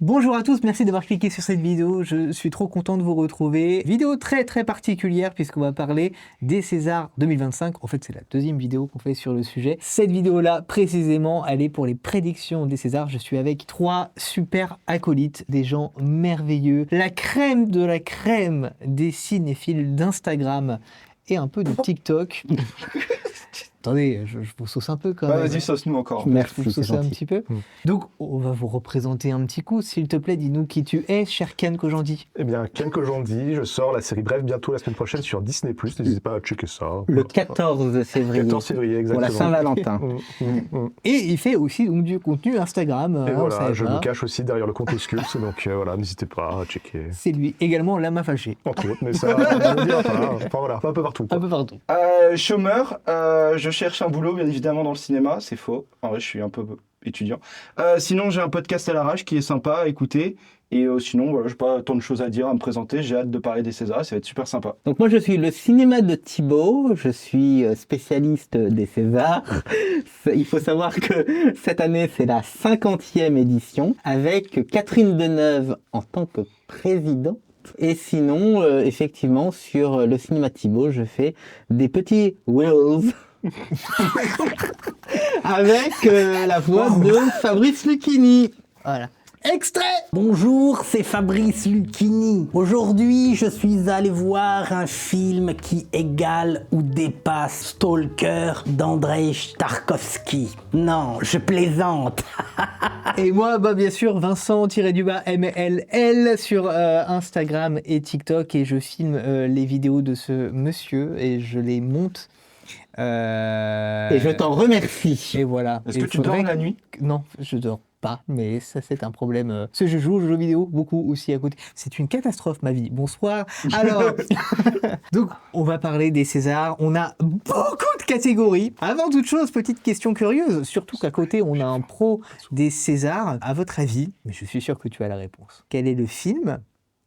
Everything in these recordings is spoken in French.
Bonjour à tous, merci d'avoir cliqué sur cette vidéo, je suis trop content de vous retrouver. Vidéo très particulière puisqu'on va parler des Césars 2025. En fait, c'est la deuxième vidéo qu'on fait sur le sujet. Cette vidéo-là, précisément, elle est pour les prédictions des Césars. Je suis avec trois super acolytes, des gens merveilleux, la crème de la crème des cinéphiles d'Instagram et un peu de TikTok. Attendez, je vous sauce un peu quand même. Vas-y, sauce-nous encore. Merci, vous saucer un petit peu. Donc, on va vous représenter un petit coup. S'il te plaît, dis-nous qui tu es, cher Ken Kojandi. Eh bien, Ken Kojandi, je sors la série Bref bientôt la semaine prochaine sur Disney+. N'hésitez pas à checker ça. Le 14 février. 14 février, exactement. Pour la Saint-Valentin. Et il fait aussi donc, du contenu Instagram. Et voilà, je me cache aussi derrière le compte Oscults, donc voilà, n'hésitez pas à checker. C'est lui, également la main fâchée. Entre autres, mais ça, je veux dire, enfin voilà, un peu partout. Quoi. Un peu partout. Chômeur, je cherche un boulot, bien évidemment, dans le cinéma, c'est faux. En vrai, je suis un peu étudiant. Sinon, j'ai un podcast à l'arrache qui est sympa à écouter. Et sinon, voilà, je n'ai pas tant de choses à dire, à me présenter. J'ai hâte de parler des Césars, ça va être super sympa. Donc moi, je suis le cinéma de Thibaut. Je suis spécialiste des Césars. Il faut savoir que cette année, c'est la 50e édition, avec Catherine Deneuve en tant que présidente. Et sinon, effectivement, sur le cinéma Thibaut, je fais des petits Wills. Avec la voix de Fabrice Lucchini. Voilà. Extrait. Bonjour, c'est Fabrice Lucchini. Aujourd'hui, je suis allé voir un film qui égale ou dépasse Stalker d'Andrei Tarkovsky. Non, je plaisante. Et moi, bien sûr, Vincent-MLL sur Instagram et TikTok. Et je filme les vidéos de ce monsieur et je les monte. Et je t'en remercie. Et voilà. Est-ce que tu dors la nuit ? Non, je dors pas, mais ça c'est un problème. Parce que je joue aux jeux vidéo beaucoup aussi à côté. C'est une catastrophe ma vie. Bonsoir. Alors, donc on va parler des Césars. On a beaucoup de catégories. Avant toute chose, petite question curieuse, surtout qu'à côté on a un pro des Césars. À votre avis, mais je suis sûr que tu as la réponse. Quel est le film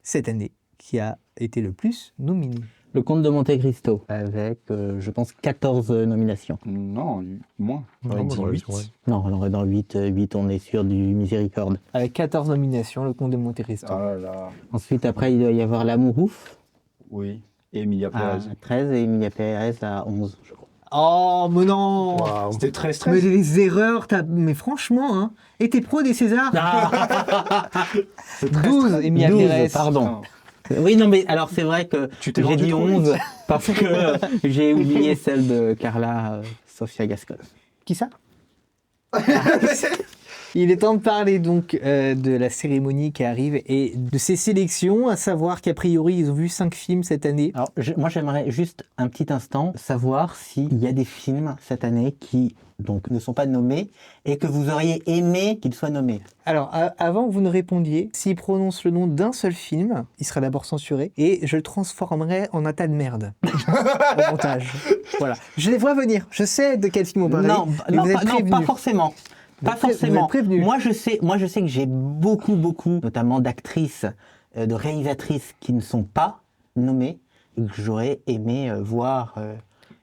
cette année qui a été le plus nominé ? Le Comte de Monte Cristo, avec, je pense, 14 nominations. Non, moins. Non, dit moi, 8. ouais. Non, alors dans 8, on est sûr du Miséricorde. Avec 14 nominations, le Comte de Monte Cristo. Ah là là. Ensuite, après, il doit y avoir L'Amour ouf, Oui. Et Emilia à Pérez. 13, et Emilia Pérez à 11, je crois. Oh, mais non. Waouh. C'était très Mais stressant. les erreurs, mais franchement, hein. Et t'es pro des Césars 12, Emilia 12, Pérez. pardon. Oui, non, mais alors c'est vrai que Tu t'es j'ai vendu dit trop 11 vite. parce que j'ai oublié celle de Carla Sofia Gascon. Qui ça Il est temps de parler donc de la cérémonie qui arrive et de ces sélections, à savoir qu'a priori ils ont vu 5 films cette année. Alors, moi j'aimerais juste un petit instant savoir s'il y a des films cette année qui donc ne sont pas nommés et que vous auriez aimé qu'ils soient nommés. Alors avant que vous ne répondiez, s'il prononce le nom d'un seul film, il sera d'abord censuré et je le transformerai en un tas de merde au montage. Voilà. Je les vois venir, je sais de quel film on parle. Non, pas forcément. Pas forcément. Moi je sais que j'ai beaucoup, notamment d'actrices, de réalisatrices qui ne sont pas nommées et que j'aurais aimé voir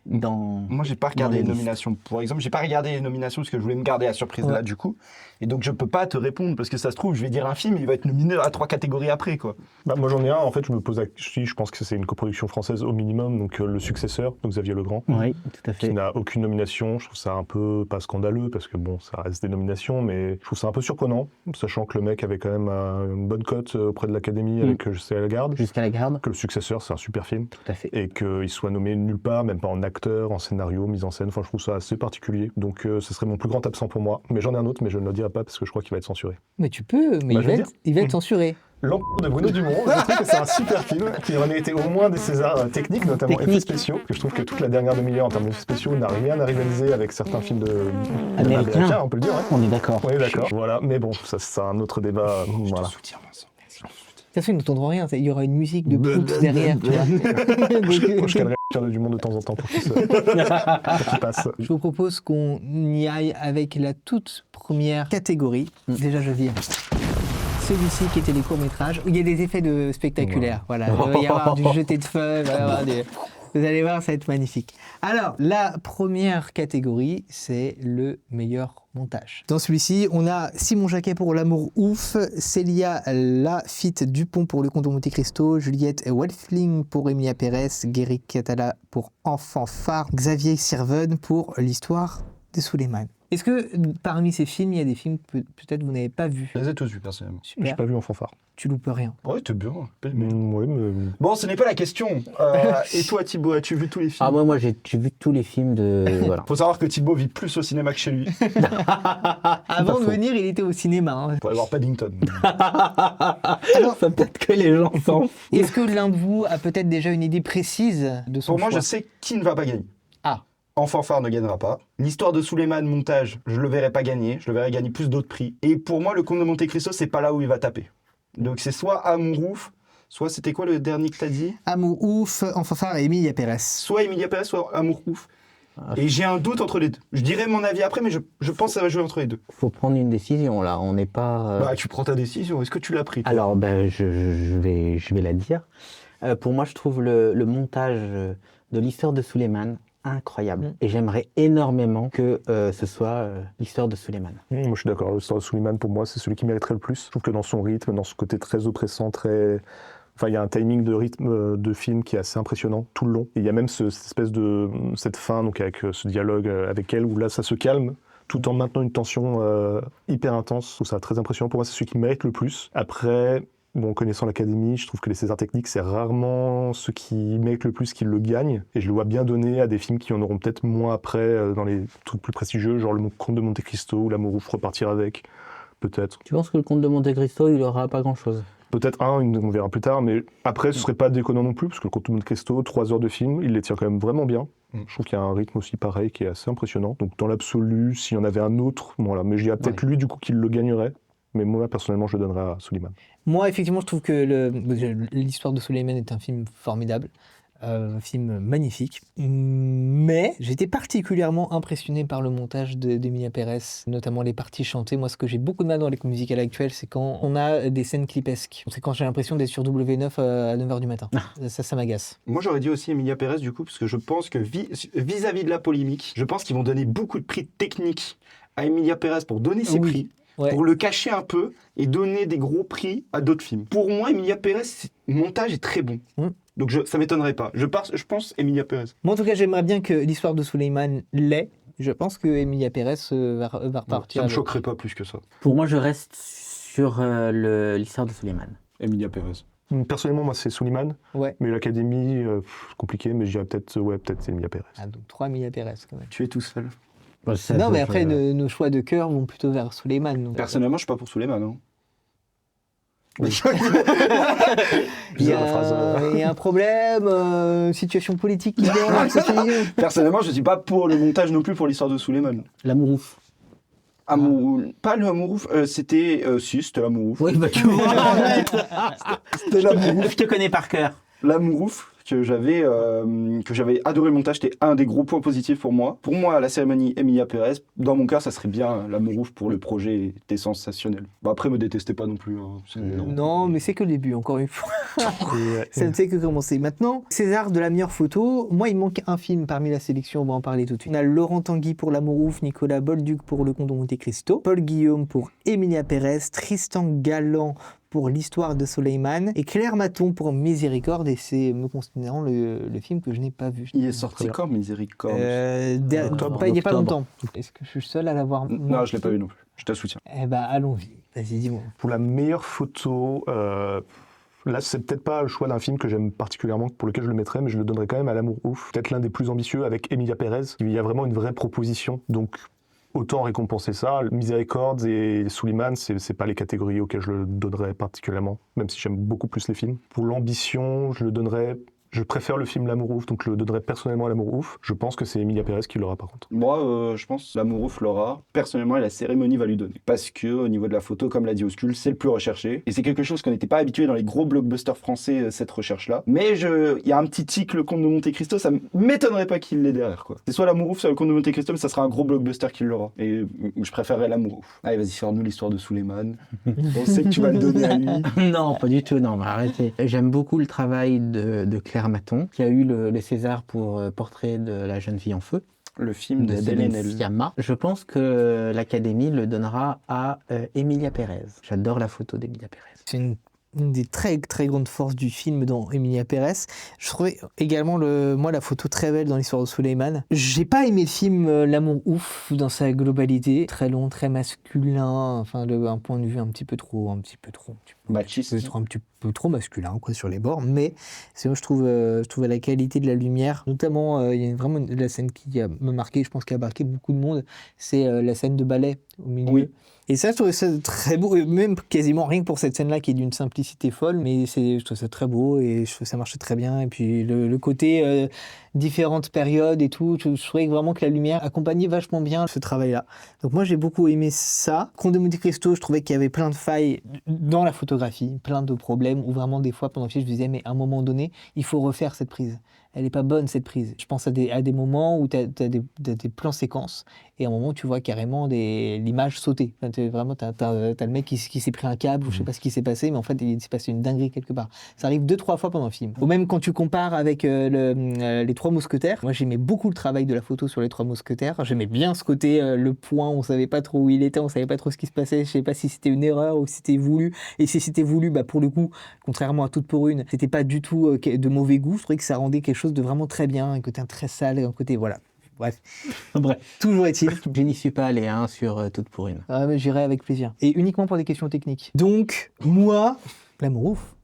dans. Moi, j'ai pas regardé les listes. nominations. Par exemple, j'ai pas regardé les nominations parce que je voulais me garder la surprise là, du coup. Et donc, je peux pas te répondre parce que ça se trouve, je vais dire un film, il va être nominé à 3 catégories après, quoi. Bah, moi j'en ai un, en fait, je me pose je pense que c'est une coproduction française au minimum, donc Le Successeur, donc Xavier Legrand. Oui, tout à fait. Qui n'a aucune nomination. Je trouve ça un peu, pas scandaleux, parce que bon, ça reste des nominations, mais je trouve ça un peu surprenant, sachant que le mec avait quand même une bonne cote auprès de l'Académie avec Jusqu'à la garde. Jusqu'à la garde. Que Le Successeur, c'est un super film. Tout à fait. Et qu'il soit nommé nulle part, même pas en acteur, en scénario, mise en scène. Enfin, je trouve ça assez particulier. Donc, ce serait mon plus grand absent pour moi. Mais j'en ai un autre, mais je ne le dirai pas parce que je crois qu'il va être censuré. Mais tu peux, mais Bah, il va être censuré. L'Empereur de Bruno Dumont, je trouve que c'est un super film qui aurait mérité au moins des Césars techniques, notamment effets spéciaux. Que je trouve que toute la dernière demi-heure en termes d'effets spéciaux n'a rien à rivaliser avec certains films américains, on peut le dire. Hein. On est d'accord. Oui, d'accord. Voilà, mais bon, ça c'est un autre débat. Je Voilà. te soutiens, Vincent. Merci. De toute façon, ils n'entendront rien. Il y aura une musique de pute derrière, tu vois. Je calerai l'Empereur du Monde de temps en temps pour qu'il passe. Je vous propose qu'on y aille avec la toute première catégorie. Déjà, je vire celui-ci qui était les courts-métrages. Il y a des effets spectaculaires. Voilà. Il va y avoir du jeté de feu, il va y avoir Vous allez voir, ça va être magnifique. Alors, la première catégorie, c'est le meilleur montage. Dans celui-ci, on a Simon Jacquet pour L'amour ouf, Célia Lafitte Dupont pour Le Comte de Monte Cristo, Juliette Welfling pour Emilia Pérez, Guéric Catala pour Enfant phare, Xavier Sirven pour L'histoire de Suleiman. Est-ce que parmi ces films, il y a des films que peut-être vous n'avez pas vus? Je les ai tous vus, personnellement. J'ai Super, pas vu Enfant phare. tu loupes rien. Ouais, t'es bien. Ouais, mais... Bon, ce n'est pas la question. Et toi, Thibaut, as-tu vu tous les films? Ah, moi j'ai vu tous les films de. Voilà. Faut savoir que Thibaut vit plus au cinéma que chez lui. Avant de faux. venir, il était au cinéma. Hein. Pour aller voir Paddington. Alors, Ça peut-être que les gens s'en foutent. est-ce que l'un de vous a peut-être déjà une idée précise de son Pour moi, choix? je sais qui ne va pas gagner. Ah. Enfant phare ne gagnera pas. L'histoire de Suleiman, montage, je le verrai pas gagner. Je le verrai gagner plus d'autres prix. Et pour moi, le Comte de Monte Cristo, c'est pas là où il va taper. Donc c'est soit Amour ouf, soit c'était quoi le dernier que t'as dit? Amour ouf, Enfant phare et Emilia Pérez. Soit Emilia Pérez, soit Amour ouf. Et j'ai un doute entre les deux. Je dirai mon avis après, mais je pense que ça va jouer entre les deux. Faut prendre une décision là, on n'est pas. Bah, tu prends ta décision. Est-ce que tu l'as pris, toi? Alors, ben, je vais la dire. Pour moi, je trouve le montage de l'histoire de Suleiman incroyable. Et j'aimerais énormément que ce soit l'histoire de Suleiman. Moi, je suis d'accord. L'histoire de Suleiman, pour moi, c'est celui qui mériterait le plus. Je trouve que dans son rythme, dans ce côté très oppressant, très... Enfin, il y a un timing de rythme de film qui est assez impressionnant tout le long. Et il y a même cette espèce de... cette fin, donc avec ce dialogue avec elle, où là, ça se calme, tout en maintenant une tension hyper intense. Je trouve ça très impressionnant. Pour moi, c'est celui qui mérite le plus. Après... Bon, connaissant l'Académie, je trouve que les Césars techniques, c'est rarement ceux qui méritent le plus qui le gagnent. Et je le vois bien donné à des films qui en auront peut-être moins après, dans les trucs plus prestigieux, genre Le Comte de Monte Cristo ou L'Amour ouf, repartir avec, peut-être. Tu penses que le Comte de Monte Cristo, il aura pas grand-chose? Peut-être on verra plus tard, mais après, ce serait pas déconnant non plus, parce que Le Comte de Monte Cristo, 3 heures de film, il les tient quand même vraiment bien. Je trouve qu'il y a un rythme aussi pareil qui est assez impressionnant. Donc dans l'absolu, s'il y en avait un autre, voilà, mais j'ai peut-être lui du coup qui le gagnerait. Mais moi, personnellement, je le donnerais à Suleiman. Moi, effectivement, je trouve que l'histoire de Suleiman est un film formidable, un film magnifique. Mais j'étais particulièrement impressionné par le montage d'Emilia Pérez, notamment les parties chantées. Moi, ce que j'ai beaucoup de mal dans les musicales actuelles, c'est quand on a des scènes clipesques. C'est quand j'ai l'impression d'être sur W9 à 9h du matin. Ça m'agace. Moi, j'aurais dit aussi Emilia Pérez, du coup, parce que je pense que vis-à-vis de la polémique, je pense qu'ils vont donner beaucoup de prix techniques à Emilia Pérez pour donner ses prix. Ouais. Pour le cacher un peu et donner des gros prix à d'autres films. Pour moi, Emilia Pérez, le montage est très bon. Donc ça m'étonnerait pas. Je pense Emilia Pérez. Moi, en tout cas, j'aimerais bien que l'histoire de Suleiman l'ait. Je pense que Emilia Pérez va repartir. Ça me choquerait pas plus que ça. Pour moi, je reste sur l'histoire de Suleiman. Emilia Pérez. Personnellement, moi, c'est Suleiman. Ouais. Mais l'Académie, compliqué, mais je dirais peut-être Emilia Pérez. Ah, donc 3 Emilia Pérez, quand même. Tu es tout seul. Non, mais après, nos choix de cœur vont plutôt vers Suleiman. Donc. Personnellement, je suis pas pour Suleiman. Hein. Il y a un problème, situation politique qui vient avec cette vidéo. Personnellement, je suis pas pour le montage non plus pour l'histoire de Suleiman. L'amour ouf. Pas le Amour ouf, c'était L'Amour ouf. Oui, bah tu vois. C'était L'Amour ouf. Je te connais par cœur. L'Amour ouf, que j'avais adoré le montage, c'était un des gros points positifs pour moi. Pour moi, la cérémonie Emilia Pérez, dans mon cœur, ça serait bien L'Amour ouf pour le projet, était sensationnel. Bon, après, me détestez pas non plus. Hein. Non, mais c'est que le début, encore une fois. Ça ne fait que commencer. Maintenant, César de la meilleure photo. Moi, il manque un film parmi la sélection, on va en parler tout de suite. On a Laurent Tanguy pour L'Amour ouf, Nicolas Bolduc pour Le Comte de Monte Cristo, Paul Guillaume pour Emilia Pérez, Tristan Galland pour L'histoire de Suleiman et Claire Maton pour Miséricorde, et c'est me considérant le film que je n'ai pas vu. Il est sorti quand, Miséricorde? Il n'y a pas longtemps. Est-ce que je suis seul à l'avoir? Non, je ne l'ai pas vu non plus. Je te soutiens. Eh ben, allons-y. Vas-y, dis-moi. Pour la meilleure photo, là, c'est peut-être pas le choix d'un film que j'aime particulièrement, pour lequel je le mettrais, mais je le donnerais quand même à L'Amour ouf. Peut-être l'un des plus ambitieux avec Emilia Pérez. Il y a vraiment une vraie proposition. Donc, autant récompenser ça. Miséricorde et Suleiman, c'est pas les catégories auxquelles je le donnerais particulièrement, même si j'aime beaucoup plus les films. Pour l'ambition, je préfère le film L'Amour ouf, donc je le donnerais personnellement à L'Amour ouf. Je pense que c'est Emilia Pérez qui l'aura par contre. Moi, je pense L'Amour ouf l'aura. Personnellement, et la cérémonie va lui donner. Parce que au niveau de la photo, comme l'a dit Oscul, c'est le plus recherché. Et c'est quelque chose qu'on n'était pas habitué dans les gros blockbusters français, cette recherche-là. Mais il y a un petit tic, Le Comte de Monte Cristo, ça m'étonnerait pas qu'il l'ait derrière, quoi. C'est soit L'Amour ouf, soit Le Comte de Monte Cristo, mais ça sera un gros blockbuster qui l'aura. Et je préférerais L'Amour ouf. Allez, vas-y, sors-nous l'histoire de Suleiman. On sait que tu vas le donner à lui. Non, pas du tout, non, mais arrêtez. J'aime beaucoup le travail de Claire Claire Maton, qui a eu le César pour Portrait de la jeune fille en feu. Le film De d'Hélène Céline Sciamma. Je pense que l'Académie le donnera à Emilia Pérez. J'adore la photo d'Emilia Pérez. C'est une des très très grandes forces du film dans Emilia Pérez. Je trouvais également moi la photo très belle dans l'histoire de Suleyman. J'ai pas aimé le film L'amour ouf dans sa globalité, très long, très masculin, enfin un point de vue un petit peu trop machiste. un petit peu trop masculin quoi sur les bords, mais c'est moi je trouve la qualité de la lumière, notamment il y a vraiment la scène qui m'a marqué, je pense qu'elle a marqué beaucoup de monde, c'est la scène de ballet au milieu. Oui. Et ça, je trouve ça très beau, et même quasiment rien que pour cette scène-là qui est d'une simplicité folle, mais je trouve ça très beau et je trouve ça marche très bien. Et puis le côté différentes périodes et tout, je trouvais vraiment que la lumière accompagnait vachement bien ce travail-là. Donc moi, j'ai beaucoup aimé ça. Comte de Monte Cristo, je trouvais qu'il y avait plein de failles dans la photographie, plein de problèmes, où vraiment des fois pendant le film, je me disais, mais à un moment donné, il faut refaire cette prise. Elle n'est pas bonne cette prise. Je pense à des moments où tu as des plans séquences et à un moment où tu vois carrément l'image sauter. Enfin, t'as le mec qui s'est pris un câble ou je sais pas ce qui s'est passé, mais en fait il s'est passé une dinguerie quelque part. Ça arrive 2-3 fois pendant le film. Ou même quand tu compares avec les Trois Mousquetaires. Moi j'aimais beaucoup le travail de la photo sur les Trois Mousquetaires. J'aimais bien ce côté le point, on savait pas trop où il était, on savait pas trop ce qui se passait. Je sais pas si c'était une erreur ou si c'était voulu. Et si c'était voulu, bah pour le coup, contrairement à Toute pour une, c'était pas du tout de mauvais goût. Je trouvais que ça rendait quelque chose de vraiment très bien, un côté très sale, un côté voilà. Bref, toujours est-il. Je n'y suis pas allé sur Toute pour une. Ah, mais j'irai avec plaisir. Et uniquement pour des questions techniques. Donc, moi, l'amour ouf.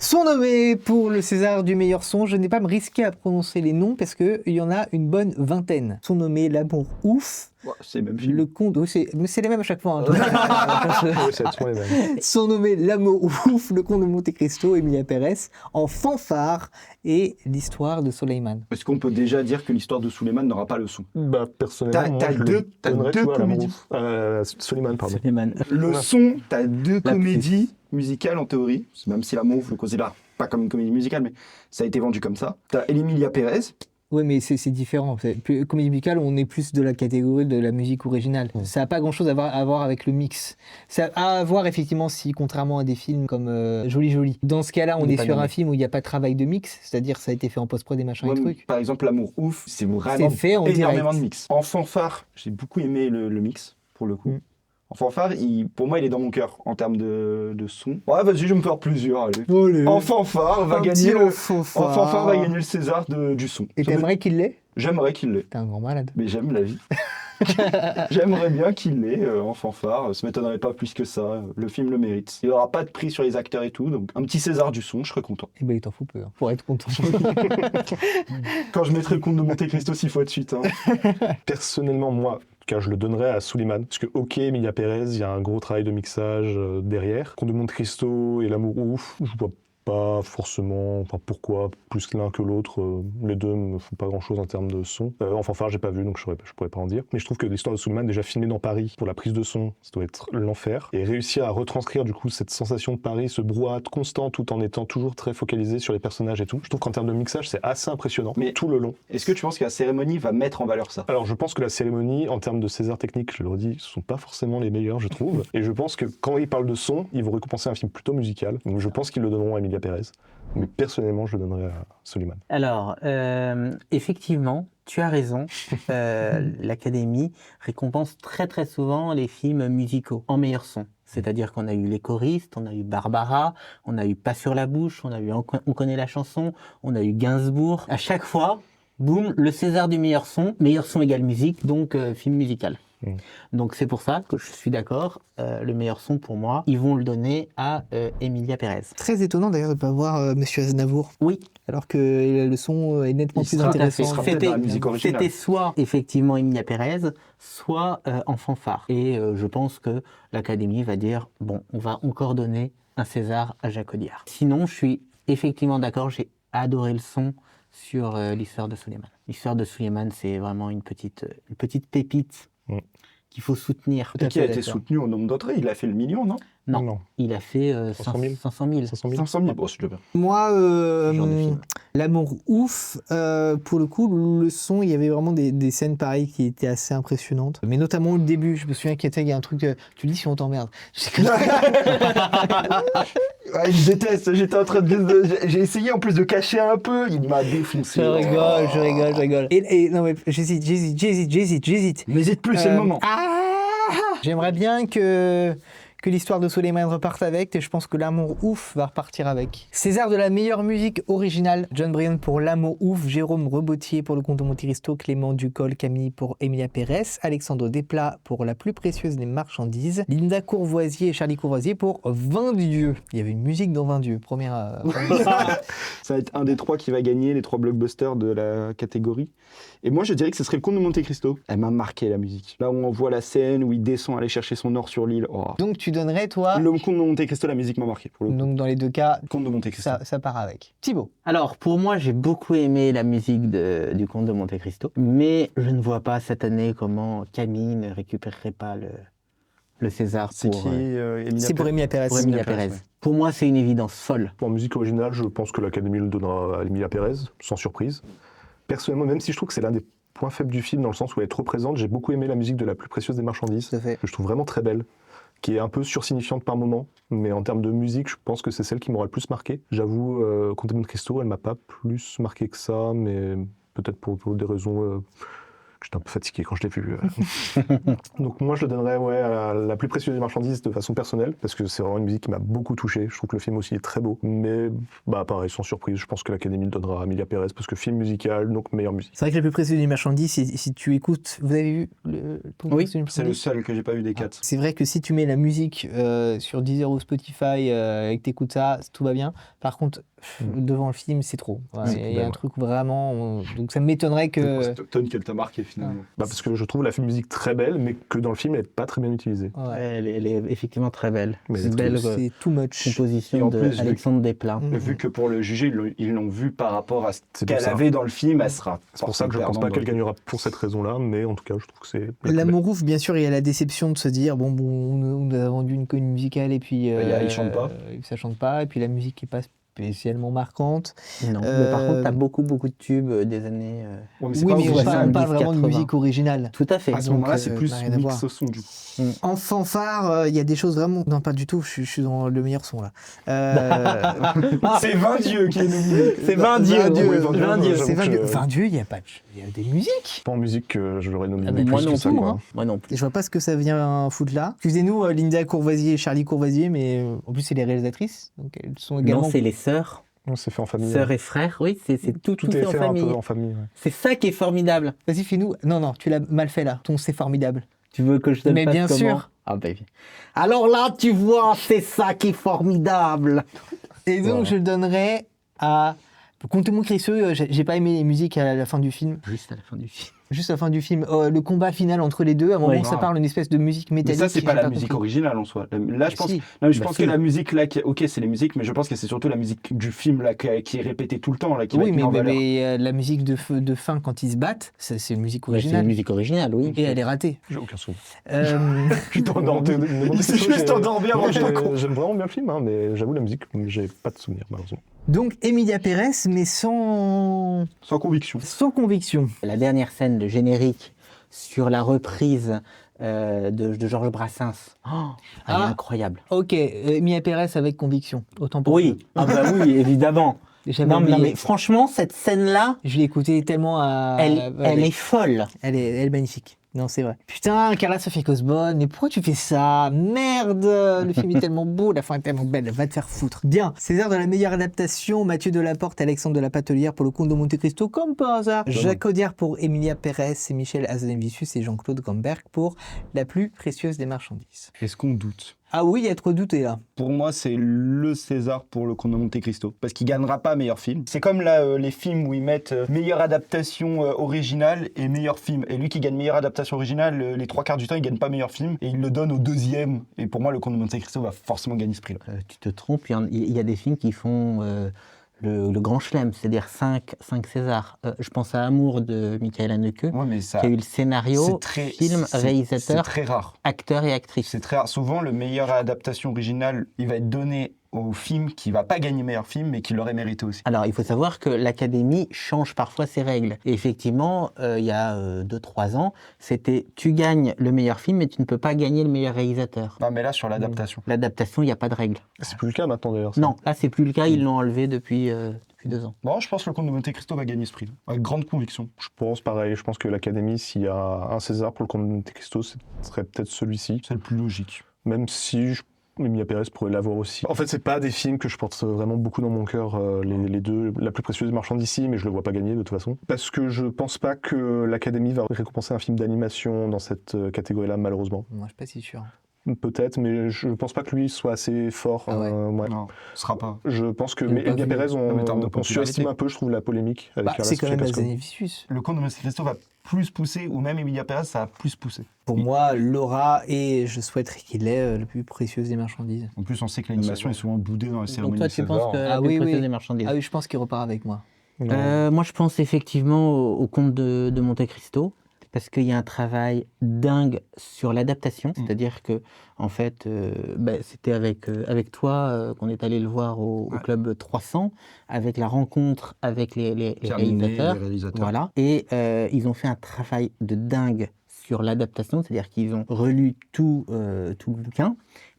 Sont nommés pour le César du meilleur son. Je n'ai pas me risquer à prononcer les noms parce qu'il y en a une bonne vingtaine. Sont nommés L'amour ouf. Ouais, c'est le même film. Le conte, mais c'est les mêmes à chaque fois. Hein. Oui, c'est toujours les mêmes. Sont nommés L'amour ouf, Le Comte de Monte Cristo, Emilia Pérez, En fanfare et L'histoire de Suleyman. Est-ce qu'on peut déjà dire que l'histoire de Suleyman n'aura pas le son? Bah, personnellement, T'as moi, je deux- le t'as donnerais, deux tu vois, à comédies. Suleiman, pardon. Suleiman. Le son, t'as deux La comédies musicales en théorie, même si L'amour ouf le considère pas comme une comédie musicale, mais ça a été vendu comme ça. T'as Emilia Pérez. Oui, mais c'est différent. Comédie musicale, on est plus de la catégorie de la musique originale. Ça n'a pas grand-chose à voir avec le mix. Ça a à voir, effectivement, si, contrairement à des films comme Jolie Jolie, dans ce cas-là, on Il est est pas sur nommé. un film où il n'y a pas de travail de mix, c'est-à-dire ça a été fait en post-prod et machin Ouais, et trucs. par exemple, L'amour ouf, c'est vraiment C'est fait en énormément direct. de mix. En fanfare, j'ai beaucoup aimé le mix, pour le coup. Mm. En fanfare, pour moi, il est dans mon cœur en termes de son. Ouais, vas-y, je vais me faire plusieurs, allez. En fanfare, va gagner en fanfare va gagner le César du son. Et t'aimerais qu'il l'ait? J'aimerais qu'il l'ait. T'es un grand malade. Mais j'aime la vie. J'aimerais bien qu'il l'ait en fanfare. Ça m'étonnerait pas plus que ça. Le film le mérite. Il n'y aura pas de prix sur les acteurs et tout. Donc un petit César du son, je serais content. Eh ben, il t'en faut peu, hein, pour être content. Quand je mettrai le Comte de Monte Cristo 6 fois de suite. Hein. Personnellement, moi, car je le donnerais à Suleiman. Parce que, ok, Emilia Pérez, il y a un gros travail de mixage derrière. Comte de Monte Cristo et L'amour ouf, je vois pas forcément, enfin pourquoi, plus l'un que l'autre, les deux me font pas grand chose en termes de son. En fanfare, j'ai pas vu, donc je pourrais pas en dire. Mais je trouve que l'histoire de Suleiman, déjà filmée dans Paris, pour la prise de son, ça doit être l'enfer. Et réussir à retranscrire du coup cette sensation de Paris, ce brouhaha constant, tout en étant toujours très focalisé sur les personnages et tout. Je trouve qu'en termes de mixage, c'est assez impressionnant, Mais- tout le long. Est-ce que tu penses que la cérémonie va mettre en valeur ça? Alors je pense que la cérémonie, en termes de César technique, je le redis, sont pas forcément les meilleurs, je trouve. Et je pense que quand ils parlent de son, ils vont récompenser un film plutôt musical. Donc je pense qu'ils le donneront à Emilia Pérez. Mais personnellement, je le donnerai à Suleiman. Alors, effectivement, tu as raison. L'Académie récompense très très souvent les films musicaux en meilleur son. C'est-à-dire qu'on a eu Les Choristes, on a eu Barbara, on a eu Pas sur la bouche, on a eu On connaît la chanson, on a eu Gainsbourg. À chaque fois, boum, le César du meilleur son égale musique, donc film musical. Donc c'est pour ça que je suis d'accord, le meilleur son pour moi, ils vont le donner à Emilia Pérez. Très étonnant d'ailleurs de ne pas voir Monsieur Aznavour, Oui, alors que le son est nettement Il plus sera- intéressant. il sera peut-être dans la musique originale. C'était soit effectivement Emilia Pérez, soit en fanfare. Et je pense que l'Académie va dire, bon, on va encore donner un César à Jacques Audiard. Sinon, je suis effectivement d'accord, j'ai adoré le son sur l'histoire de Suleiman. L'histoire de Suleiman, c'est vraiment une petite pépite qu'il faut soutenir. Tout à Qui a fait été d'accord. soutenu au nombre d'entrées? Il a fait le million, non? Non, il a fait 500 000. 500 000. 500 000. 500 000, bon, c'est déjà bien. Moi, Ce genre de film. L'amour ouf, pour le coup, le son, il y avait vraiment des scènes pareilles qui étaient assez impressionnantes. Mais notamment le début, je me souviens qu'il y a un truc, tu le dis si on t'emmerde. Ouais, je déteste, j'étais en train j'ai essayé en plus de cacher un peu, il m'a défoncé. Je rigole. Et non mais j'hésite. N'hésite plus, c'est le moment. J'aimerais bien que l'histoire de Soleiman reparte avec, et je pense que L'amour ouf va repartir avec. César de la meilleure musique originale, John Bryan pour L'amour ouf, Jérôme Rebottier pour Le Comte de Monte Cristo, Clément Ducol, Camille pour Emilia Pérez, Alexandre Desplat pour La plus précieuse des marchandises, Linda Courvoisier et Charlie Courvoisier pour 20 dieux. Il y avait une musique dans 20 dieux, première... Ça va être un des 3 qui va gagner les 3 blockbusters de la catégorie. Et moi, je dirais que ce serait Le Comte de Monte Cristo. Elle m'a marqué, la musique. Là où on voit la scène où il descend aller chercher son or sur l'île. Oh. Donc tu donnerais, toi... Le Comte de Monte Cristo, la musique m'a marqué. Pour le coup. Donc dans les deux cas, Comte de Monte Cristo. ça part avec. Thibaut. Alors, pour moi, j'ai beaucoup aimé la musique du Comte de Monte Cristo, mais je ne vois pas cette année comment Camille ne récupérerait pas le César C'est pour, qui Emilia C'est pour Emilia Pérez. pour Emilia Pérez. ouais. Pour moi, c'est une évidence folle. En musique originale, je pense que l'Académie le donnera à Emilia Pérez, sans surprise. Personnellement, même si je trouve que c'est l'un des points faibles du film, dans le sens où elle est trop présente, j'ai beaucoup aimé la musique de La plus précieuse des marchandises, Tout à fait. que je trouve vraiment très belle, qui est un peu sursignifiante par moment, mais en termes de musique, je pense que c'est celle qui m'aura le plus marqué. J'avoue, Comte de Monte Cristo, elle m'a pas plus marqué que ça, mais peut-être pour des raisons... J'étais un peu fatigué quand je l'ai vu. Donc moi, je le donnerais à La plus précieuse des marchandises de façon personnelle, parce que c'est vraiment une musique qui m'a beaucoup touché. Je trouve que le film aussi est très beau. Mais pareil, sans surprise, je pense que l'Académie le donnera à Emilia Pérez, parce que film musical, donc meilleure musique. C'est vrai que La plus précieuse des marchandises, si tu écoutes... Vous avez vu Oui, C'est le seul que j'ai pas vu des 4. C'est vrai que si tu mets la musique sur Deezer ou Spotify et que tu écoutes ça, tout va bien. Par contre, devant le film, c'est trop. Ouais, il y a un truc vraiment... donc ça m'étonnerait que... Tonne qu'elle t'a marqué finalement. Parce que je trouve la musique très belle, mais que dans le film, elle n'est pas très bien utilisée. Ouais. Elle est effectivement très belle. Mais C'est une c'est belle C'est too much. Et composition en plus, vu d'Alexandre Desplat. Vu que pour le juger, ils l'ont vu par rapport à ce C'est pour qu'elle ça. avait dans le film, elle sera. C'est pour ça que je ne pense pas qu'elle gagnera pour cette raison-là, mais en tout cas, je trouve que c'est... L'amour ouf, bien sûr, il y a la déception de se dire bon on a vendu une comédie musicale et puis il chante pas. Ça chante pas et puis la musique est pas spécialement marquante. Non, mais par contre, t'as beaucoup de tubes des années... Ouais, Oui, mais on 70, parle vraiment de 80. musique originale. Tout à fait. À ce Donc, moment-là, c'est plus n'a rien à voir. mix au son du coup. En fanfare, il y a des choses vraiment. Non, pas du tout. Je suis dans le meilleur son là. C'est 20 dieux qui est nominé. C'est 20 dieux. 20 dieux. oui, 20 dieux, 20 dieux. j'avoue C'est 20 que- dieux. 20 dieux, il y a pas. Il y a des musiques. Pas en musique que je l'aurais nominé Ah, mais moi plus non que ça, plus, quoi. hein. Moi non plus. Je vois pas ce que ça vient foutre là. Excusez-nous, Linda Courvoisier et Charlie Courvoisier, mais en plus c'est les réalisatrices, donc elles sont également. Non, c'est les sœurs. Non, c'est fait en famille. Sœurs et frères, oui, c'est tout Tout fait est en fait un famille. peu en famille. Ouais. C'est ça qui est formidable. Vas-y, fais-nous. Non, tu l'as mal fait là. Ton c'est formidable. Tu veux que je te le Mais fasse bien comment sûr. Ah ben, alors là, tu vois, c'est ça qui est formidable. Et donc je le donnerais à. Comte de Monte Cristo, j'ai pas aimé les musiques à la fin du film. Juste à la fin du film. Juste à la fin du film. Le combat final entre les deux, à un moment Oui. ça parle d'une espèce de musique Mais métallique. ça, c'est que pas j'ai la musique compris. originale en soi. Là, je pense, Si. non, je Bah, pense si. que la musique là, ok, c'est les musiques, mais je pense que c'est surtout la musique du film là qui est répétée tout le temps là, qui va Oui, être mise en valeur. mais la musique de fin quand ils se battent, c'est une musique Ouais, c'est originale. une musique originale, oui. Et elle est ratée. J'ai aucun souvenir. Tu t'endors. Il s'est juste endormi avant que je raconte. J'aime vraiment bien le film, hein, mais j'avoue, la musique, j'ai pas de souvenir, malheureusement. Donc Emilia Pérez, mais sans Sans conviction. La dernière scène, le générique, sur la reprise de Georges Brassens. Oh, elle est Ah. incroyable. Ok, Emilia Pérez avec conviction. Autant pour Oui, ah bah oui, évidemment. J'avais Non, oublié. mais franchement, cette scène-là, Je l'ai écoutée tellement à... elle est folle. Elle est magnifique. Non, c'est vrai. Putain, Carla Sophie Cosbonne, mais pourquoi tu fais ça? Merde, le film est tellement beau, la fin est tellement belle, va te faire foutre. Bien, César de la meilleure adaptation, Mathieu Delaporte, Alexandre de la Patelière pour Le Comte de Monte Cristo, comme par hasard. Jacques Audiard pour Emilia Pérez et Michel Hazanavicius et Jean-Claude Gamberg pour La plus précieuse des marchandises. Est-ce qu'on doute? Ah oui, il y a trop douté là. Pour moi, c'est le César pour Le Comte de Monte Cristo. Parce qu'il gagnera pas meilleur film. C'est comme là, les films où ils mettent meilleure adaptation originale et meilleur film. Et lui qui gagne meilleure adaptation originale, les 3 quarts du temps, il gagne pas meilleur film. Et il le donne au deuxième. Et pour moi, Le Comte de Monte Cristo va forcément gagner ce prix-là. Tu te trompes, il y a des films qui font le grand chelem, c'est-à-dire 5 Césars. Je pense à Amour de Michael Haneke, Ouais, mais ça. qui a eu le scénario, film, c'est réalisateur, très rare. acteur et actrice. C'est très rare. Souvent, le meilleur adaptation originale, il va être donné au film qui va pas gagner meilleur film, mais qui l'aurait mérité aussi. Alors, il faut savoir que l'Académie change parfois ses règles. Et effectivement, il y a 2-3 ans, c'était tu gagnes le meilleur film, mais tu ne peux pas gagner le meilleur réalisateur. Non, mais là, sur l'adaptation. L'adaptation, il n'y a pas de règle. C'est plus le cas maintenant d'ailleurs. ça. Non, là, c'est plus le cas. Ils l'ont enlevé depuis 2 ans. Bon, je pense que le Comte de Monte Cristo va gagner ce prix, avec grande conviction. Je pense pareil. Je pense que l'Académie, s'il y a un César pour le Comte de Monte Cristo, ce serait peut-être celui-ci. C'est le plus logique. Même si Emilia Pérez pourrait l'avoir aussi. En fait, c'est pas des films que je porte vraiment beaucoup dans mon cœur, les deux. La plus précieuse marchande ici, mais je le vois pas gagner de toute façon. Parce que je pense pas que l'Académie va récompenser un film d'animation dans cette catégorie-là, malheureusement. Moi, je suis pas si sûr. Peut-être, mais je pense pas que lui soit assez fort. Ah ouais. Ouais. Non, ce sera pas. Je pense que Je l'ai pas Emilia vu. Pérez, En termes de on surestime popularité. un peu, je trouve, la polémique avec Carla C'est quand même Sofia Cascone. Vicious. Le Comte de Monte Cristo va plus pousser, ou même Emilia Pérez, ça va plus pousser. Pour moi, Laura, et je souhaiterais qu'il est la plus précieuse des marchandises. En plus, on sait que l'animation est souvent boudée dans les Donc cérémonies. toi, de tu César. penses que la Ah plus oui, précieuse oui. des marchandises. Ah oui, je pense qu'il repart avec moi. Moi, je pense effectivement au Comte de Monte Cristo, parce qu'il y a un travail dingue sur l'adaptation. C'est-à-dire que, en fait, c'était avec toi qu'on est allé le voir au Club 300, avec la rencontre avec les Pierre Ninet, réalisateurs. les réalisateurs. Voilà. Et ils ont fait un travail de dingue sur l'adaptation, c'est-à-dire qu'ils ont relu tout le bouquin.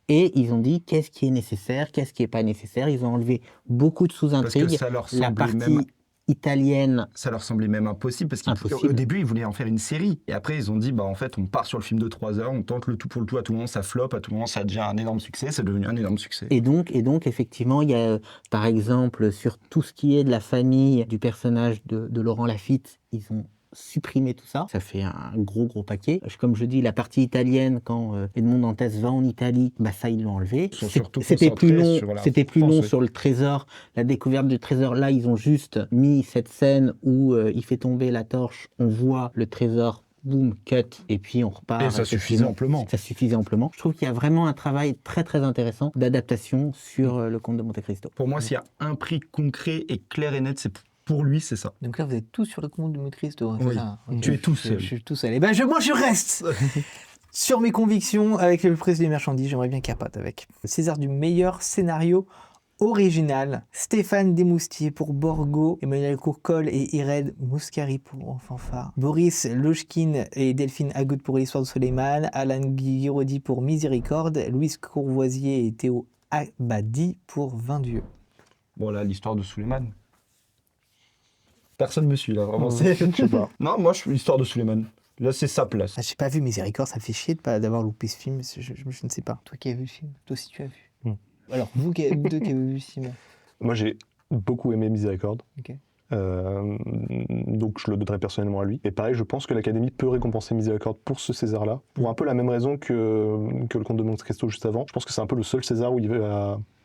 Et ils ont dit qu'est-ce qui est nécessaire, qu'est-ce qui n'est pas nécessaire. Ils ont enlevé beaucoup de Parce que sous-intrigues. ça leur La semblait partie même... italienne, Ça leur semblait même impossible parce Impossible. qu'au début ils voulaient en faire une série et après ils ont dit en fait on part sur le film de 3 heures, on tente le tout pour le tout, à tout moment ça floppe, à tout moment ça devient un énorme succès, c'est devenu un énorme succès. et donc effectivement, il y a par exemple sur tout ce qui est de la famille du personnage de Laurent Lafitte, ils ont supprimé tout ça. Ça fait un gros paquet. Comme je dis, la partie italienne, quand Edmond Dantès va en Italie, ça ils l'ont enlevé. Ils sont surtout C'était plus concentrés long, sur la c'était plus long France, oui. sur le trésor, la découverte du trésor. Là, ils ont juste mis cette scène où il fait tomber la torche, on voit le trésor, boum, cut, et puis on repart. Et ça suffisait amplement. Ça suffisait amplement. Je trouve qu'il y a vraiment un travail très intéressant d'adaptation sur le Comte de Monte Cristo. Pour moi s'il y a un prix concret et clair et net, c'est pour lui c'est ça. Donc là, vous êtes tous sur le compte de Monte Cristo. Hein, Oui. c'est ça. Ok. Tu es tout seul. Je suis tout seul. Et ben, moi, je reste sur mes convictions avec le prix des marchandises. J'aimerais bien capote avec. Le César du meilleur scénario original. Stéphane Desmoustiers pour Borgo, Emmanuel Courcol et Irène Mouscari pour En Fanfare, Boris Lochkin et Delphine Agout pour L'Histoire de Soleiman, Alan Guiraudy pour Miséricorde, Louise Courvoisier et Théo Abadi pour 20 dieux. Bon là l'histoire de Suleiman. Personne me suit là vraiment. Je sais pas. Non moi je suis l'histoire de Suleiman. Là c'est sa place. Ah, j'ai pas vu Miséricorde, ça me fait chier d'avoir loupé ce film, je ne sais pas. Toi qui as vu le film, toi aussi tu as vu. Alors, vous deux qui avez vu Simon. Moi, j'ai beaucoup aimé Miséricorde. Ok. Donc je le donnerai personnellement à lui. Et pareil, je pense que l'Académie peut récompenser Miséricorde pour ce César-là, pour un peu la même raison que le Comte de Monte Cristo juste avant. Je pense que c'est un peu le seul César où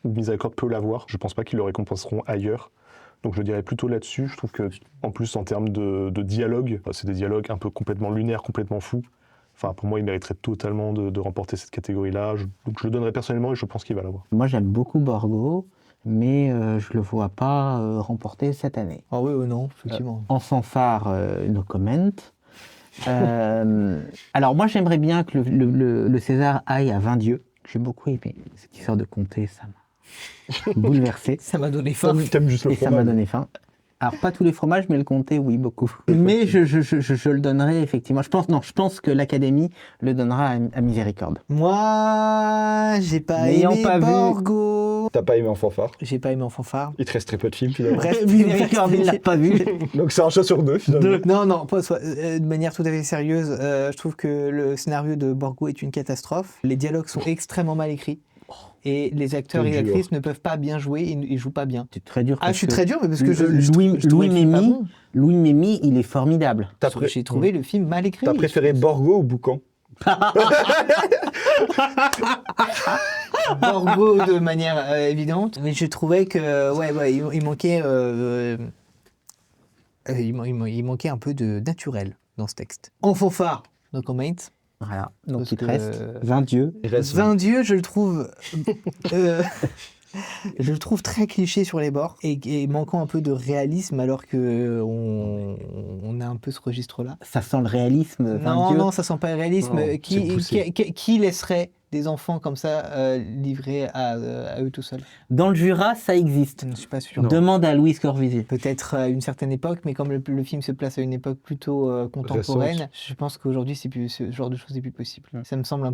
Miséricorde peut l'avoir. Je pense pas qu'ils le récompenseront ailleurs. Donc je dirais plutôt là-dessus. Je trouve que en plus en termes de dialogue, c'est des dialogues un peu complètement lunaires, complètement fous. Enfin, pour moi, il mériterait totalement de remporter cette catégorie-là. Donc je le donnerai personnellement et je pense qu'il va l'avoir. Moi, j'aime beaucoup Borgo, mais je le vois pas remporter cette année. Ah oui, non, effectivement. En fanfare, no comment. Alors moi, j'aimerais bien que le César aille à 20 dieux. J'ai beaucoup aimé cette histoire de comté, ça m'a bouleversé. Ça m'a donné faim. T'aimes juste le Et ça m'a fromage. donné faim. Alors, pas tous les fromages, mais le comté, oui, beaucoup. Mais je le donnerai, effectivement. Je pense que l'Académie le donnera à Miséricorde. Moi, j'ai pas N'ayant aimé pas vu- Borgo. T'as pas aimé En Fanfare? J'ai pas aimé En Fanfare. Il te reste très peu de films finalement. Bref, Miséricorde, il l'a pas vu. Donc c'est un chat sur deux finalement. Non, de manière tout à fait sérieuse, je trouve que le scénario de Borgo est une catastrophe. Les dialogues sont extrêmement mal écrits. Et les acteurs C'est et les dur. actrices ne peuvent pas bien jouer, ils jouent pas bien. C'est très dur. Ah, parce je suis que très dur, mais parce que Louis je trouvais le film pas Mémy, bon. Louis Mémy, il est formidable. J'ai trouvé le film mal écrit. T'as préféré Borgo ou Boucan? Borgo de manière évidente, mais je trouvais que il manquait il manquait un peu de naturel dans ce texte. En fanfare, no comment. Voilà. Donc Parce il te que- reste 20 dieux. Il reste 20 dieux, je le trouve je le trouve très cliché sur les bords et manquant un peu de réalisme alors que on a un peu ce registre là. Ça sent le réalisme. 20 Non, dieux. non, ça sent pas le réalisme. Non, c'est poussé. Qui laisserait des enfants comme ça livrés à eux tout seuls. Dans le Jura, ça existe. Je ne suis pas sûr. Demande à Louis Corvisier. Peut-être à une certaine époque, mais comme le film se place à une époque plutôt contemporaine, je pense qu'aujourd'hui ce genre de choses n'est plus possible. Ça me semble un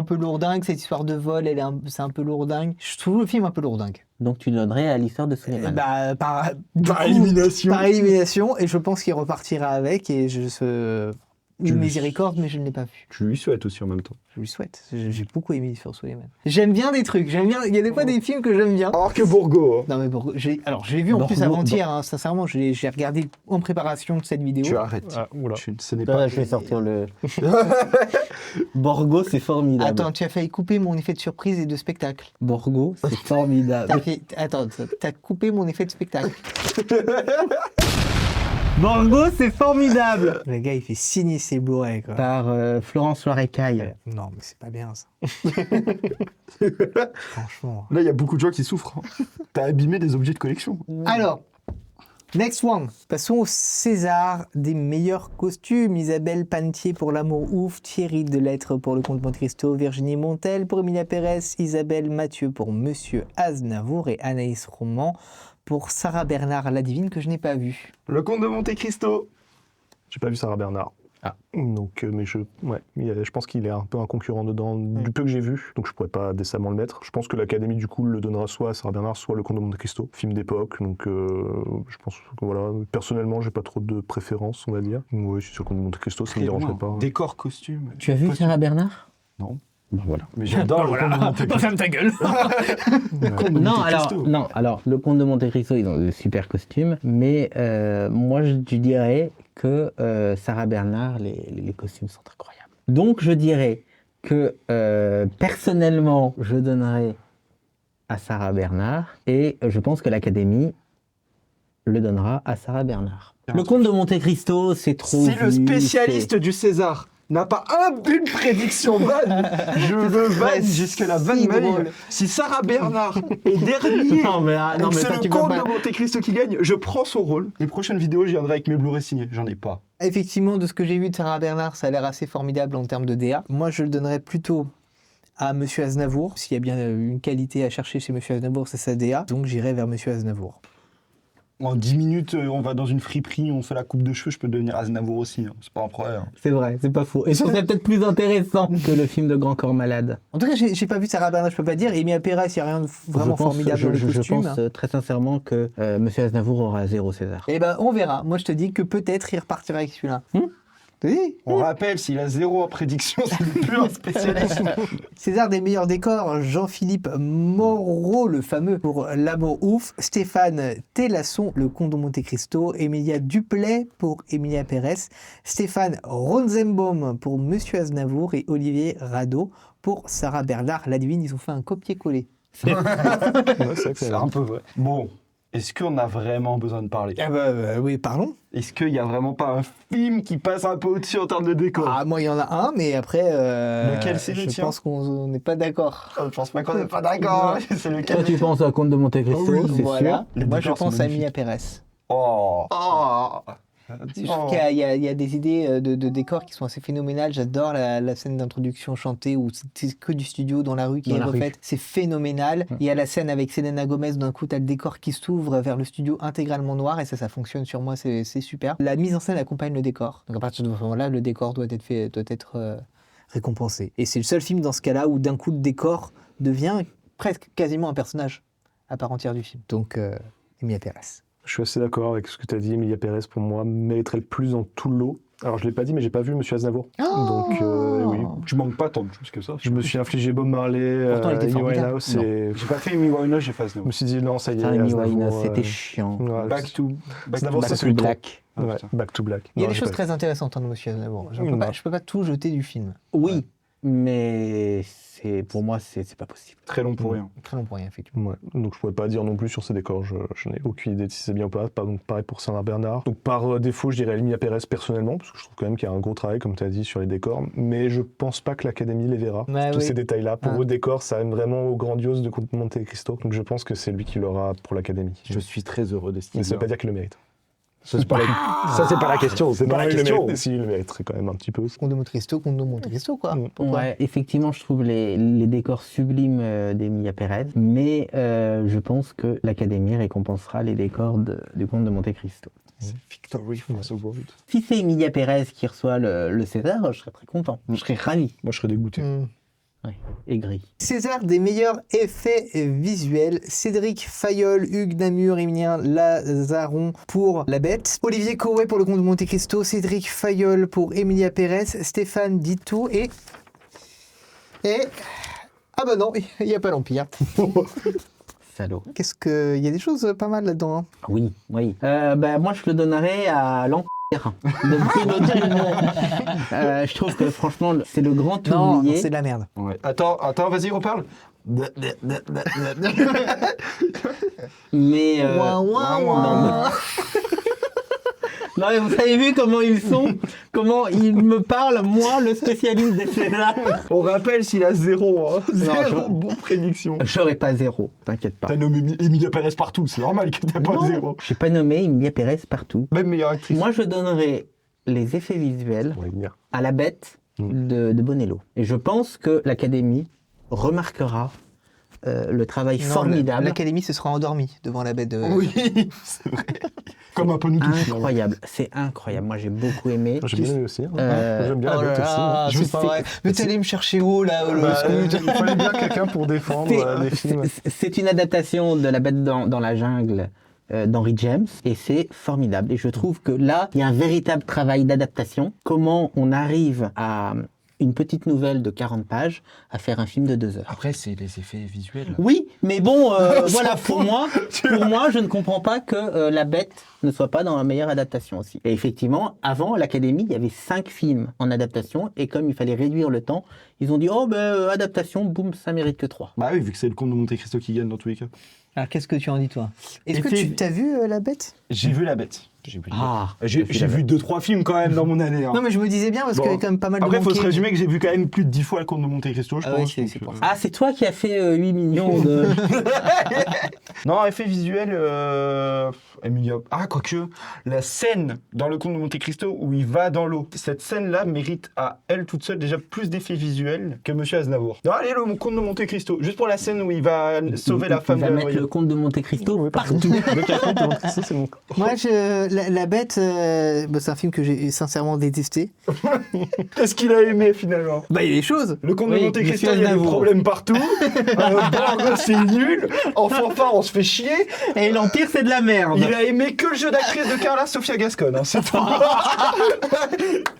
peu lourdingue, cette histoire de vol, c'est un peu lourdingue. Je trouve le film un peu lourdingue. Donc tu donnerais à l'histoire de Suleiman. Par élimination. Par élimination, et je pense qu'il repartira avec, et une miséricorde, mais je ne l'ai pas vu. Je lui souhaite aussi en même temps. Je lui souhaite. J'ai beaucoup aimé sur Suleiman. J'aime bien des trucs. Il y a des fois des films que j'aime bien. Alors que Bourgo. Non mais je l'ai vu en plus Borgo, avant-hier. Hein, sincèrement, j'ai regardé en préparation de cette vidéo. Tu arrêtes. Ah, oula. Ce n'est pas. Je vais sortir le. Borgo, c'est formidable. Attends, tu as failli couper mon effet de surprise et de spectacle. Borgo, c'est formidable. T'as coupé mon effet de spectacle. Borgo, c'est formidable. Le gars, il fait signer ses Blu-ray, quoi. Par Florence Loirecaille. Non, mais c'est pas bien, ça. Franchement. Là, il y a beaucoup de gens qui souffrent. Hein. T'as abîmé des objets de collection. Alors, next one. Passons au César des meilleurs costumes. Isabelle Panetier pour L'amour ouf, Thierry Delettre pour Le Comte de Monte-Cristo, Virginie Montel pour Emilia Pérez, Isabelle Mathieu pour Monsieur Aznavour et Anaïs Roman pour Sarah Bernard la Divine, que je n'ai pas vue. Le Comte de Monte-Cristo. J'ai pas vu Sarah Bernard. Donc, mais je pense qu'il est un peu un concurrent dedans, du peu que j'ai vu, donc je pourrais pas décemment le mettre. Je pense que l'Académie du coup le donnera soit à Sarah Bernard, soit Le Comte de Monte-Cristo, film d'époque. Donc, je pense que voilà. Personnellement, j'ai pas trop de préférence, on va dire. Oui, si c'est Le Comte de Monte-Cristo, ça me dérangerait pas. Décor, costume. Tu as vu Sarah Bernard? Non. Ben voilà. Mais j'adore Le Comte de Monte-Cristo. Ferme ta gueule. Alors, Le Comte de Monte-Cristo, ils ont de super costumes, mais moi je dirais que Sarah Bernard, les costumes sont incroyables. Donc je dirais que personnellement, je donnerais à Sarah Bernard, et je pense que l'Académie le donnera à Sarah Bernard. Le Comte de Monte-Cristo, c'est trop C'est le vu, spécialiste du César. N'a pas une prédiction vanne. Je veux vanne jusque la vanne maligne. Si Sarah Bernard est dernier, Non mais et que ça, c'est tu le peux Comte pas. de Monte-Cristo qui gagne, je prends son rôle. Les prochaines vidéos, je viendrai avec mes Blu-ray signés. J'en ai pas. Effectivement, de ce que j'ai vu de Sarah Bernard, ça a l'air assez formidable en termes de DA. Moi, je le donnerais plutôt à Monsieur Aznavour. S'il y a bien une qualité à chercher chez Monsieur Aznavour, c'est sa DA. Donc j'irai vers Monsieur Aznavour. En 10 minutes, on va dans une friperie, on fait la coupe de cheveux, je peux devenir Aznavour aussi. Hein. C'est pas un problème. C'est vrai, c'est pas faux. Et ça serait peut-être plus intéressant que le film de Grand Corps Malade. En tout cas, j'ai pas vu Sarah Bernard, je peux pas dire. Emilia Pérez, il n'y a rien de vraiment formidable dans le Je costume. pense très sincèrement que Monsieur Aznavour aura 0 César. Eh ben, on verra. Moi, je te dis que peut-être il repartira avec celui-là. T'as dit On rappelle, s'il a 0 en prédiction, c'est plus un spécialiste. César des meilleurs décors, Jean-Philippe Moreau, le fameux, pour L'amour ouf, Stéphane Télasson, Le Comte de Monte-Cristo, Emilia Duplay pour Emilia Pérez, Stéphane Ronzenbaum pour Monsieur Aznavour et Olivier Rado pour Sarah Bernard la Divine. Ils ont fait un copier-coller. Ouais, c'est vrai que C'est un peu vrai. Bon, est-ce qu'on a vraiment besoin de parler? Ah bah, oui, parlons. Est-ce qu'il n'y a vraiment pas un film qui passe un peu au-dessus en termes de décor? Ah, moi, il y en a un, mais après, Lequel c'est le je tien? pense qu'on n'est pas d'accord. Je pense pas qu'on n'est pas d'accord. C'est lequel? Toi, tu penses à Comte de Monte-Cristo, c'est Voilà. Les Moi, je décors sont pense à magnifiques. Emilia Pérez. Oh. Je trouve qu'il y a des idées de décors qui sont assez phénoménales. J'adore la scène d'introduction chantée où c'est que du studio dans la rue qui Dans est la rue. refaite. C'est phénoménal. Il y a la scène avec Selena Gomez, d'un coup, t'as le décor qui s'ouvre vers le studio intégralement noir et ça fonctionne sur moi, c'est super. La mise en scène accompagne le décor. Donc à partir de ce moment-là, le décor doit être récompensé. Et c'est le seul film dans ce cas-là où d'un coup, le décor devient presque quasiment un personnage à part entière du film. Donc, Emilia Pérez. Je suis assez d'accord avec ce que tu as dit. Emilia Pérez, pour moi, mériterait le plus dans tout le lot. Alors, je ne l'ai pas dit, mais j'ai pas vu Monsieur Aznavour. Donc, oui. Tu manques pas tant de choses que ça. Je me suis infligé Bob Marley, Pourtant, il était Amy formidable. Winehouse, et J'ai pas fait Amy Winehouse, j'ai fait je Aznavour. me suis dit, non, ça y est, Amy Aznavour, Winehouse, c'était chiant. ouais, Back to Aznavour, Black. ça c'est le Black. Ouais, Ah, putain. Back to Black. Il y a Non, des j'ai choses pas très intéressantes dans Monsieur Aznavour. Je Non. peux pas tout jeter du film. Oui, mais pour moi, c'est pas possible. Très long pour rien. Très long pour rien, effectivement. Ouais, donc je pourrais pas dire non plus sur ces décors, je n'ai aucune idée de si c'est bien ou pas. Donc pareil pour Sarah Bernard. Donc par défaut, je dirais Emilia Pérez personnellement, parce que je trouve quand même qu'il y a un gros travail, comme tu as dit, sur les décors, mais je pense pas que l'Académie les verra, Ouais, tous oui. ces détails-là. Pour Ah. eux, décors, ça aime vraiment au grandiose de Monte Cristo, donc je pense que c'est lui qui l'aura pour l'Académie. Je suis très heureux Mais d'estimer. ça veut pas dire qu'il le mérite. Ça, c'est pas la question. C'est pas la question. Si, il le mériterait quand même un petit peu. Conte de Monte Cristo, quoi. Pourquoi Ouais, effectivement, je trouve les décors sublimes d'Emilia Pérez, mais je pense que l'Académie récompensera les décors du Comte de Monte Cristo. Victory for the world. Si c'est Emilia Pérez qui reçoit le César, je serais très content. Je serais ravi. Moi, je serais dégoûté. Aigri. César des meilleurs effets visuels, Cédric Fayolle, Hugues Namur, Emilien Lazaron pour La Bête, Olivier Corouet pour Le Comte de Monte Cristo, Cédric Fayolle pour Emilia Pérez, Stéphane Ditou et... Ah bah non, il n'y a pas l'Empire. Salaud. Qu'est-ce que... Il y a des choses pas mal là-dedans. Hein. Oui. Moi, je le donnerais à l'Empire de Bruno Dumont. Je trouve que franchement, c'est le grand Non, oublié. c'est de la merde. Ouais. Attends, vas-y, reparle. Mais non, mais vous avez vu comment ils sont, comment ils me parlent, moi, le spécialiste des Césars. On rappelle s'il a 0. Hein. je- Bonne prédiction. J'aurais pas 0, t'inquiète pas. T'as nommé Emilia Pérez partout, c'est normal que t'aies pas Non, 0. j'ai pas nommé Emilia Pérez partout. Même meilleure actrice. Moi, je donnerais les effets visuels On va y venir. à La Bête de Bonello. Et je pense que l'Académie remarquera le travail Non, formidable. L'Académie se sera endormie devant La Bête de... Oui, c'est vrai. Comme un peu nous tous. Incroyable, c'est incroyable. Moi, j'ai beaucoup aimé. J'ai bien aimé aussi. Hein. Euh, J'aime bien Oh la là bête aussi. là, Je c'est pas sais- vrai. Mais t'es allé me chercher où, là, le scout Il fallait bien quelqu'un pour défendre les films. C'est une adaptation de La Bête dans la jungle d'Henry James et c'est formidable. Et je trouve que là, il y a un véritable travail d'adaptation. Comment on arrive à une petite nouvelle de 40 pages à faire un film de 2 heures. Après, c'est les effets visuels. Oui, mais bon, voilà, pour moi, je ne comprends pas que La Bête ne soit pas dans la meilleure adaptation aussi. Et effectivement, avant, à l'Académie, il y avait 5 films en adaptation, et comme il fallait réduire le temps, ils ont dit, oh, ben, adaptation, boum, ça mérite que 3. Bah oui, vu que c'est le Comte de Monte Cristo qui gagne dans tous les cas. Alors, qu'est-ce que tu en dis, toi? Est-ce que Effet- tu t'as vu La Bête? J'ai vu La Bête. J'ai vu, Ah, j'ai vu 2-3 films quand même dans mon année. Hein. Non, mais je me disais bien, parce Bon. qu'il y avait quand même pas mal de Après, il faut se manqués. résumer que j'ai vu quand même plus de 10 fois le Comte de Monte Cristo, je Ah oui, pense. c'est donc, pour ça. Ah, c'est toi qui as fait 8 millions de... Non, effet visuel, Emilia. Ah, quoique, la scène dans le Comte de Monte Cristo où il va dans l'eau, cette scène-là mérite à elle toute seule déjà plus d'effets visuels que Monsieur Aznavour. Non, allez, le Comte de Monte Cristo, juste pour la scène où il va sauver la femme Il va de la mettre noyade. le Comte de Monte Cristo Oui, partout. Le carton de Monte Cristo, c'est bon. Moi, La Bête, bah, c'est un film que j'ai sincèrement détesté. Qu'est-ce qu'il a aimé finalement? Bah, il y a des choses. Le Comte Oui, de Monte Cristo, Monsieur il y a des Aznavour. problèmes partout. Bon, c'est nul. En fanfare, on se fait chier. Et l'Empire, c'est de la merde. Il a aimé que le jeu d'actrice de Carla Sofia Gascon. Hein, c'est tout.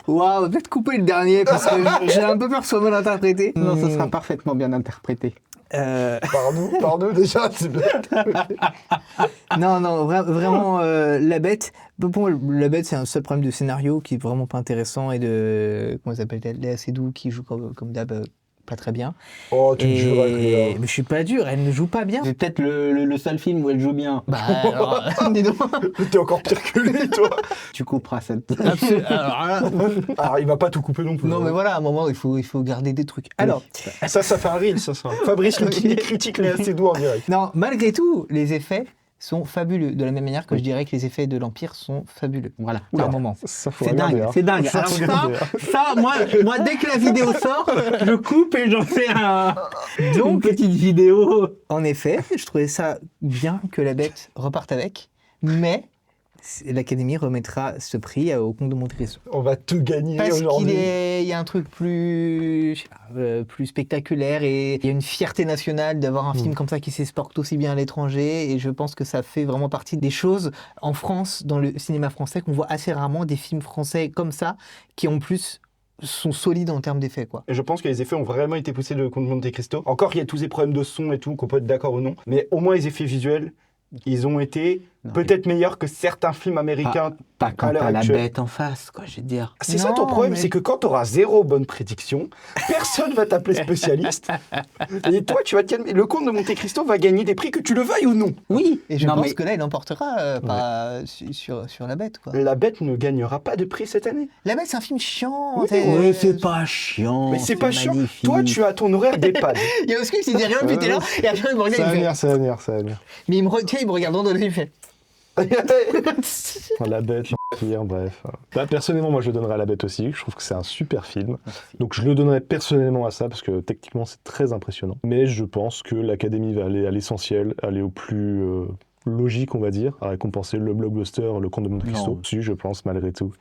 Waouh, peut-être couper le dernier, parce que j'ai un peu peur que ce soit mal interprété. Non, ça sera parfaitement bien interprété. Pardon, déjà. c'est bien. Non, vraiment, La Bête. Pour moi, La Bête, c'est un seul problème de scénario qui est vraiment pas intéressant et de. Comment ça s'appelle? Léa Seydoux qui joue comme d'hab pas très bien. Oh, tu me jureras que. Mais je suis pas dur, elle ne joue pas bien. C'est peut-être le seul film où elle joue bien. Bah alors, dis donc. T'es encore pire que lui, toi. Tu couperas cette... Alors là, Alors, il va pas tout couper non plus. non, mais voilà, à un moment, il faut garder des trucs. Alors, Ça fait un reel, ça. Fabrice Lucchini critique Léa Seydoux en direct. non, malgré tout, les effets sont fabuleux. De la même manière que je dirais que les effets de l'Empire sont fabuleux. Voilà. À un moment. Ça, faut C'est regarder. dingue, hein. c'est dingue. Ça, Alors faut regarder, hein. ça, moi, dès que la vidéo sort, je coupe et j'en fais une petite vidéo. En effet, je trouvais ça bien que La Bête reparte avec, mais l'Académie remettra ce prix au Comte de Monte Cristo. On va tout gagner Parce qu'il aujourd'hui. y a un truc plus, je sais pas, plus spectaculaire et il y a une fierté nationale d'avoir un film comme ça qui s'exporte aussi bien à l'étranger et je pense que ça fait vraiment partie des choses en France, dans le cinéma français, qu'on voit assez rarement des films français comme ça qui en plus sont solides en termes d'effets, quoi. Et je pense que les effets ont vraiment été poussés de Comte de Monte Cristo. Encore, il y a tous ces problèmes de son et tout, qu'on peut être d'accord ou non. Mais au moins, les effets visuels, ils ont été Non, peut-être meilleurs que certains films américains. Pas quand À l'heure t'as la actuelle. bête en face, quoi, je veux dire. C'est ça Non, ton problème, mais- c'est que quand tu auras 0 bonne prédiction, personne va t'appeler spécialiste. Et toi, tu vas te calmer. Le Comte de Monte Cristo va gagner des prix que tu le veuilles ou non. Oui, Et je non, pense mais que là, il emportera pas sur La Bête, quoi. La Bête ne gagnera pas de prix cette année. La Bête, c'est un film chiant. Oui, oui, c'est pas chiant. Mais c'est pas chiant. magnifique. Toi, tu as ton horaire d'EHPAD. Il y a Oscar qui dit rien, puis t'es là, et après il me regarde, Ça va il me fait... venir, ça va venir, ça va venir. Mais il me regarde dans les yeux, il fait... La Bête, l'Empire, bref. Bah, personnellement, moi je le donnerais à La Bête aussi. Je trouve que c'est un super film. Donc je le donnerais personnellement à ça parce que techniquement c'est très impressionnant. Mais je pense que l'Académie va aller à l'essentiel, aller au plus logique, on va dire, à récompenser le blockbuster, le Comte de Monte Cristo. Non. Si, je pense, malgré tout.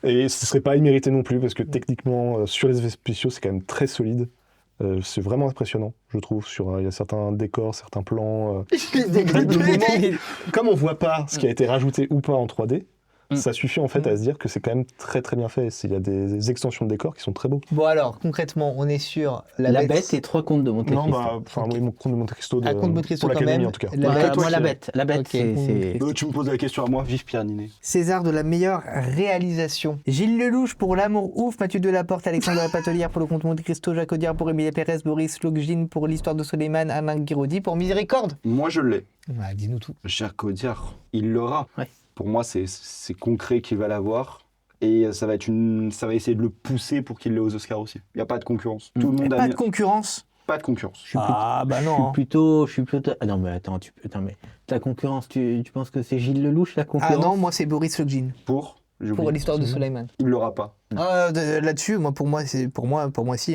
Et ce serait pas immérité non plus parce que techniquement, sur les effets spéciaux, c'est quand même très solide. C'est vraiment impressionnant, je trouve. Il y a certains décors, certains plans. Comme on voit pas ce qui a été rajouté ou pas en 3D, ça suffit en fait à se dire que c'est quand même très très bien fait. Il y a des extensions de décors qui sont très beaux. Bon alors, concrètement, on est sur La Bête et 3 contes de Monte Cristo. Oui, mon Comte de Monte Cristo. Ah, Comte de Monte Cristo pour quand l'Académie même. en tout cas. La Moi, Bête, La Bête. La Bête, Ok. c'est... Tu me poses la question à moi, vive Pierre Ninet. César de la meilleure réalisation. Gilles Lelouch pour L'amour ouf, Mathieu Delaporte, Alexandre Patelière pour Le Comte de Monte Cristo, Jacques Audiard pour Émilie Pérez, Boris Logine pour L'histoire de Soleiman, Alain Guiraudy pour Miséricorde. Moi, je l'ai. Ouais, dis-nous tout. Jacques Audiard, il l'aura. Ouais. Pour moi, c'est concret qu'il va l'avoir. Et ça va essayer de le pousser pour qu'il l'ait aux Oscars aussi. Il n'y a pas de concurrence. Tout le monde a Pas mis- de concurrence. pas de concurrence. Ah bah non. Je suis plutôt... Ah non, mais attends, mais ta concurrence, tu penses que c'est Gilles Lelouch, la concurrence? Ah non, moi c'est Boris Logine J'ai pour oublié. L'histoire de Soleiman. Il l'aura pas. Là-dessus, pour moi si.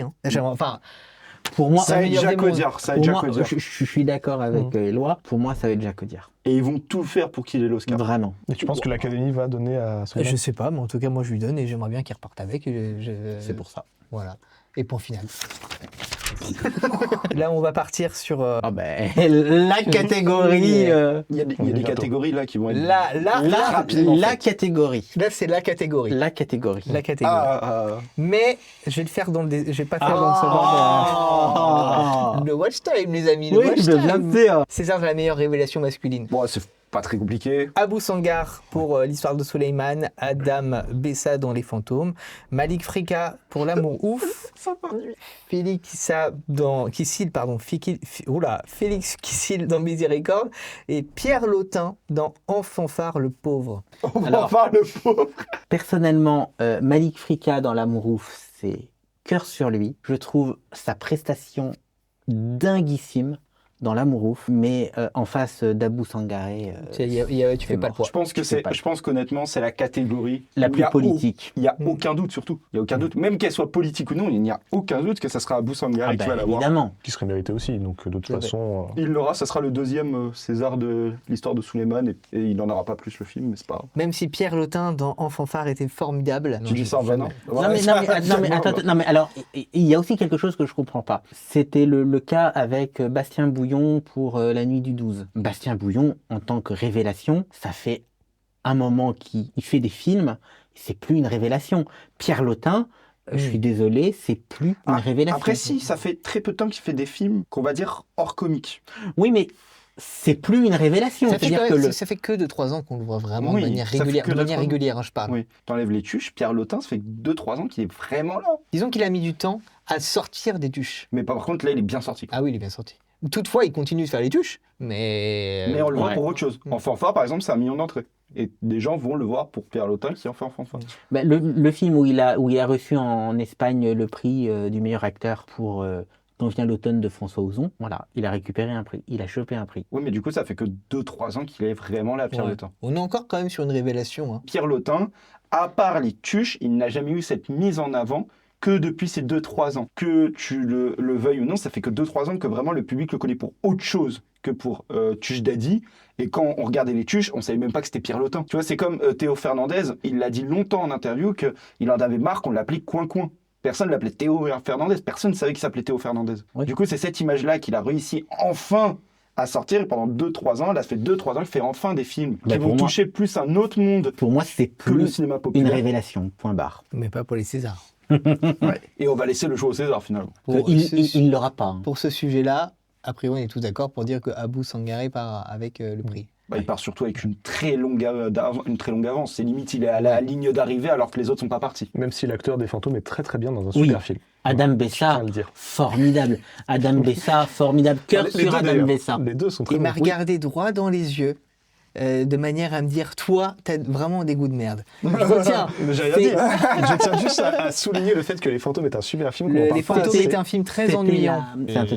Hein. Enfin, Pour moi, Ça va être meilleur des Jacques mondes. Audiard. Ça va pour être moi Jacques Audiard. je suis d'accord avec Éloi. Pour moi, ça va être Jacques Audiard. Et ils vont tout faire pour qu'il ait l'Oscar. Vraiment. Et tu penses que l'Académie va donner à son je sais pas, mais en tout cas moi je lui donne et j'aimerais bien qu'il reparte avec. C'est pour ça. Voilà. Et point final. Là, on va partir sur Ah ben, la catégorie... Il y a des catégories là qui vont être. la catégorie. Là, c'est la catégorie. La catégorie. La catégorie. Mais je vais le faire je vais pas faire dans ce genre de... Le watch time, les amis. Le Oui, watch bien time. sûr. César de la meilleure révélation masculine. Bon, c'est pas très compliqué. Abou Sangar pour L'histoire de Soleiman, Adam Bessa dans Les Fantômes, Malik Frika pour L'amour ouf, Félix Kissil dans Miséricorde et Pierre Lotin dans Enfant phare le pauvre. On va Alors- voir le pauvre. Personnellement, Malik Frika dans L'amour ouf, c'est cœur sur lui. Je trouve sa prestation dinguissime dans L'amour ouf, mais en face d'Abou Sangaré, Tu fais pas le poids. Je pense qu'honnêtement, c'est la catégorie la où il y plus a politique. Il n'y a aucun doute, surtout. Il n'y a aucun doute. Même qu'elle soit politique ou non, il n'y a aucun doute que ça sera Abou Sangaré qui va l'avoir. Évidemment. Qui serait mérité aussi. Donc de toute C'est vrai. façon. Il l'aura, ça sera le deuxième César de l'histoire de Soleiman et il n'en aura pas plus le film, mais c'est pas grave. Même si Pierre Lotin dans Enfant phare était formidable. Tu dis ça en vanant. Non mais alors il y a aussi quelque chose que je comprends pas. C'était le cas avec Bastien Bouillon pour La nuit du 12. Bastien Bouillon en tant que révélation, ça fait un moment qu'il fait des films, c'est plus une révélation. Pierre Lotin, je suis désolé, c'est plus une révélation. Après, si, ça fait très peu de temps qu'il fait des films qu'on va dire hors comique. Oui mais c'est plus une révélation. Ça fait, C'est-à-dire quand que même- ça fait que 2-3 ans qu'on le voit vraiment Oui, de manière ça fait régulière. que De manière 2-3 ans. régulière, hein, je parle. Oui. T'enlèves les tuches, Pierre Lotin, ça fait 2-3 ans qu'il est vraiment là. Disons qu'il a mis du temps à sortir des tuches. Mais par contre, là, il est bien sorti. quoi. Ah oui, il est bien sorti. Toutefois, il continue de faire les tuches, mais... Mais on le voit ouais. pour autre chose. En fanfare, par exemple, c'est 1 million d'entrées. Et des gens vont le voir pour Pierre Lotin qui en fait en fanfare. Ben, le film où il a reçu en Espagne le prix du meilleur acteur pour Quand vient l'automne de François Ozon, voilà, il a récupéré un prix, il a chopé un prix. Oui, mais du coup, ça fait que 2-3 ans qu'il est vraiment là, Pierre Ouais. Lotin. On est encore quand même sur une révélation. Hein. Pierre Lotin, à part les tuches, il n'a jamais eu cette mise en avant que depuis ces 2-3 ans. Que tu le veuilles ou non, ça fait que 2-3 ans que vraiment le public le connaît pour autre chose que pour Tuche Daddy. Et quand on regardait les tuches, on savait même pas que c'était Pierre Lotin. Tu vois, c'est comme Théo Fernandez, il l'a dit longtemps en interview qu'il en avait marre qu'on l'appelait Coin-Coin. Personne ne l'appelait Théo Fernandez, personne ne savait qu'il s'appelait Théo Fernandez. Oui. Du coup, c'est cette image-là qu'il a réussi enfin à sortir. Et pendant 2-3 ans, là, ça fait 2-3 ans qu'il fait enfin des films Bah, qui pour vont moi- toucher plus un autre monde Pour moi, c'est que le plus cinéma une populaire. révélation, point barre. Mais pas pour les Césars. Ouais. Et on va laisser le choix au César, finalement. Pour, Il l'aura pas. Hein. pour ce sujet-là, a priori, on est tous d'accord pour dire que Abou Sangaré part avec le prix. Bah, il part surtout avec une très longue avance. C'est limite, il est à la ligne d'arrivée alors que les autres sont pas partis. Même si l'acteur des fantômes est très très bien dans un Oui. super film. Adam Je Bessa, tiens à le dire. formidable. Adam Bessa, formidable. Cœur Les sur deux, Adam d'ailleurs. Bessa. Les deux sont très Il bons. m'a regardé droit dans les yeux, de manière à me dire, toi, t'as vraiment des goûts de merde. Je retiens. Mais j'ai rien C'est- dit. Je tiens juste à souligner le fait que Les Fantômes est un super film. qu'on en parle Les pas Fantômes assez. est un film très C'était ennuyant.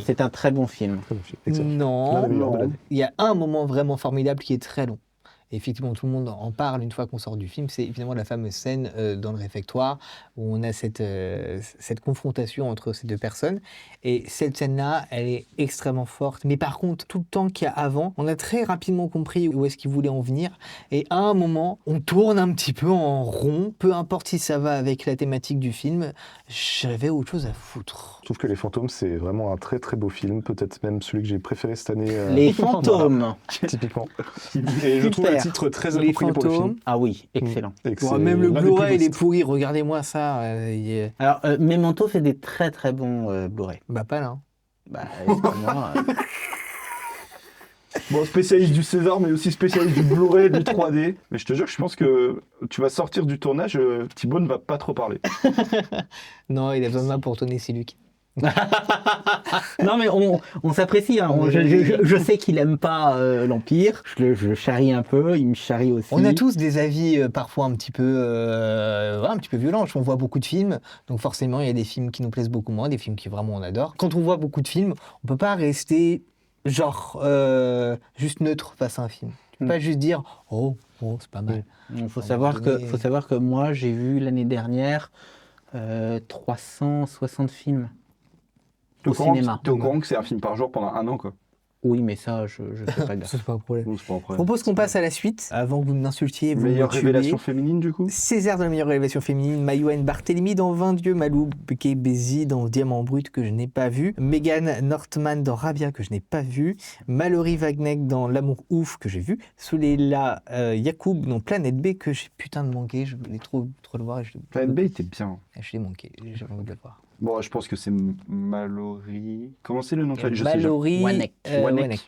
c'est un très bon film. Très bon film, excellent. L'un Non, des meilleurs de l'année. il y a un moment vraiment formidable qui est très long. et effectivement tout le monde en parle une fois qu'on sort du film, c'est évidemment la fameuse scène dans le réfectoire où on a cette confrontation entre ces deux personnes. Et cette scène-là, elle est extrêmement forte. Mais par contre, tout le temps qu'il y a avant, on a très rapidement compris où est-ce qu'il voulait en venir. Et à un moment, on tourne un petit peu en rond, peu importe si ça va avec la thématique du film, j'avais autre chose à foutre. Je trouve que Les Fantômes, c'est vraiment un très très beau film, peut-être même celui que j'ai préféré cette année. Les fantômes. Typiquement. Et je trouve le titre très Les approprié pour le film. fantômes. Ah oui, excellent. Et que Bon, c'est même le l'un des Blu-ray, il plus est beaux pourri, regardez-moi ça. Alors, Memento fait des très très bons Blu-ray. Bah pas là. Bah, excuse-moi. Bon, spécialiste du César, mais aussi spécialiste du Blu-ray, du 3D. Mais je te jure, je pense que tu vas sortir du tournage, Thibaut ne va pas trop parler. Non, il a besoin de moi pour tourner, c'est Luc. Non mais on s'apprécie, hein. Je sais qu'il aime pas l'Empire, je le charrie un peu, il me charrie aussi. On a tous des avis parfois un petit peu violents. On voit beaucoup de films, donc forcément il y a des films qui nous plaisent beaucoup moins, des films qui vraiment on adore. Quand on voit beaucoup de films, on peut pas rester genre juste neutre face à un film. Tu peux pas juste dire oh c'est pas mal. Il faut À un savoir moment donné- faut savoir que moi j'ai vu l'année dernière 360 films au cinéma. T'es au courant que c'est un film par jour pendant 1 an, quoi. Oui mais ça je fais pas gaffe. C'est pas un problème. Bon, c'est pas un Je problème. propose qu'on passe à la suite, avant que vous m'insultiez, vous Meilleure me tuiez. révélation féminine, du coup. Césaire de la meilleure révélation féminine, Maïwenn Barthélemy dans 20 Dieux, Malou Bézi dans Diamant Brut que je n'ai pas vu, Megan Northman dans Rabia que je n'ai pas vu, Mallory Wagner dans L'amour ouf que j'ai vu, Souleila Yacoub dans Planète B que j'ai putain de manqué, je voulais trop le voir et je Planète B était bien. l'ai manqué, j'avais envie de le voir. Bon, je pense que c'est Mallory. Comment c'est le nom de famille? Je sais déjà. Mallory Wanek. Wanek.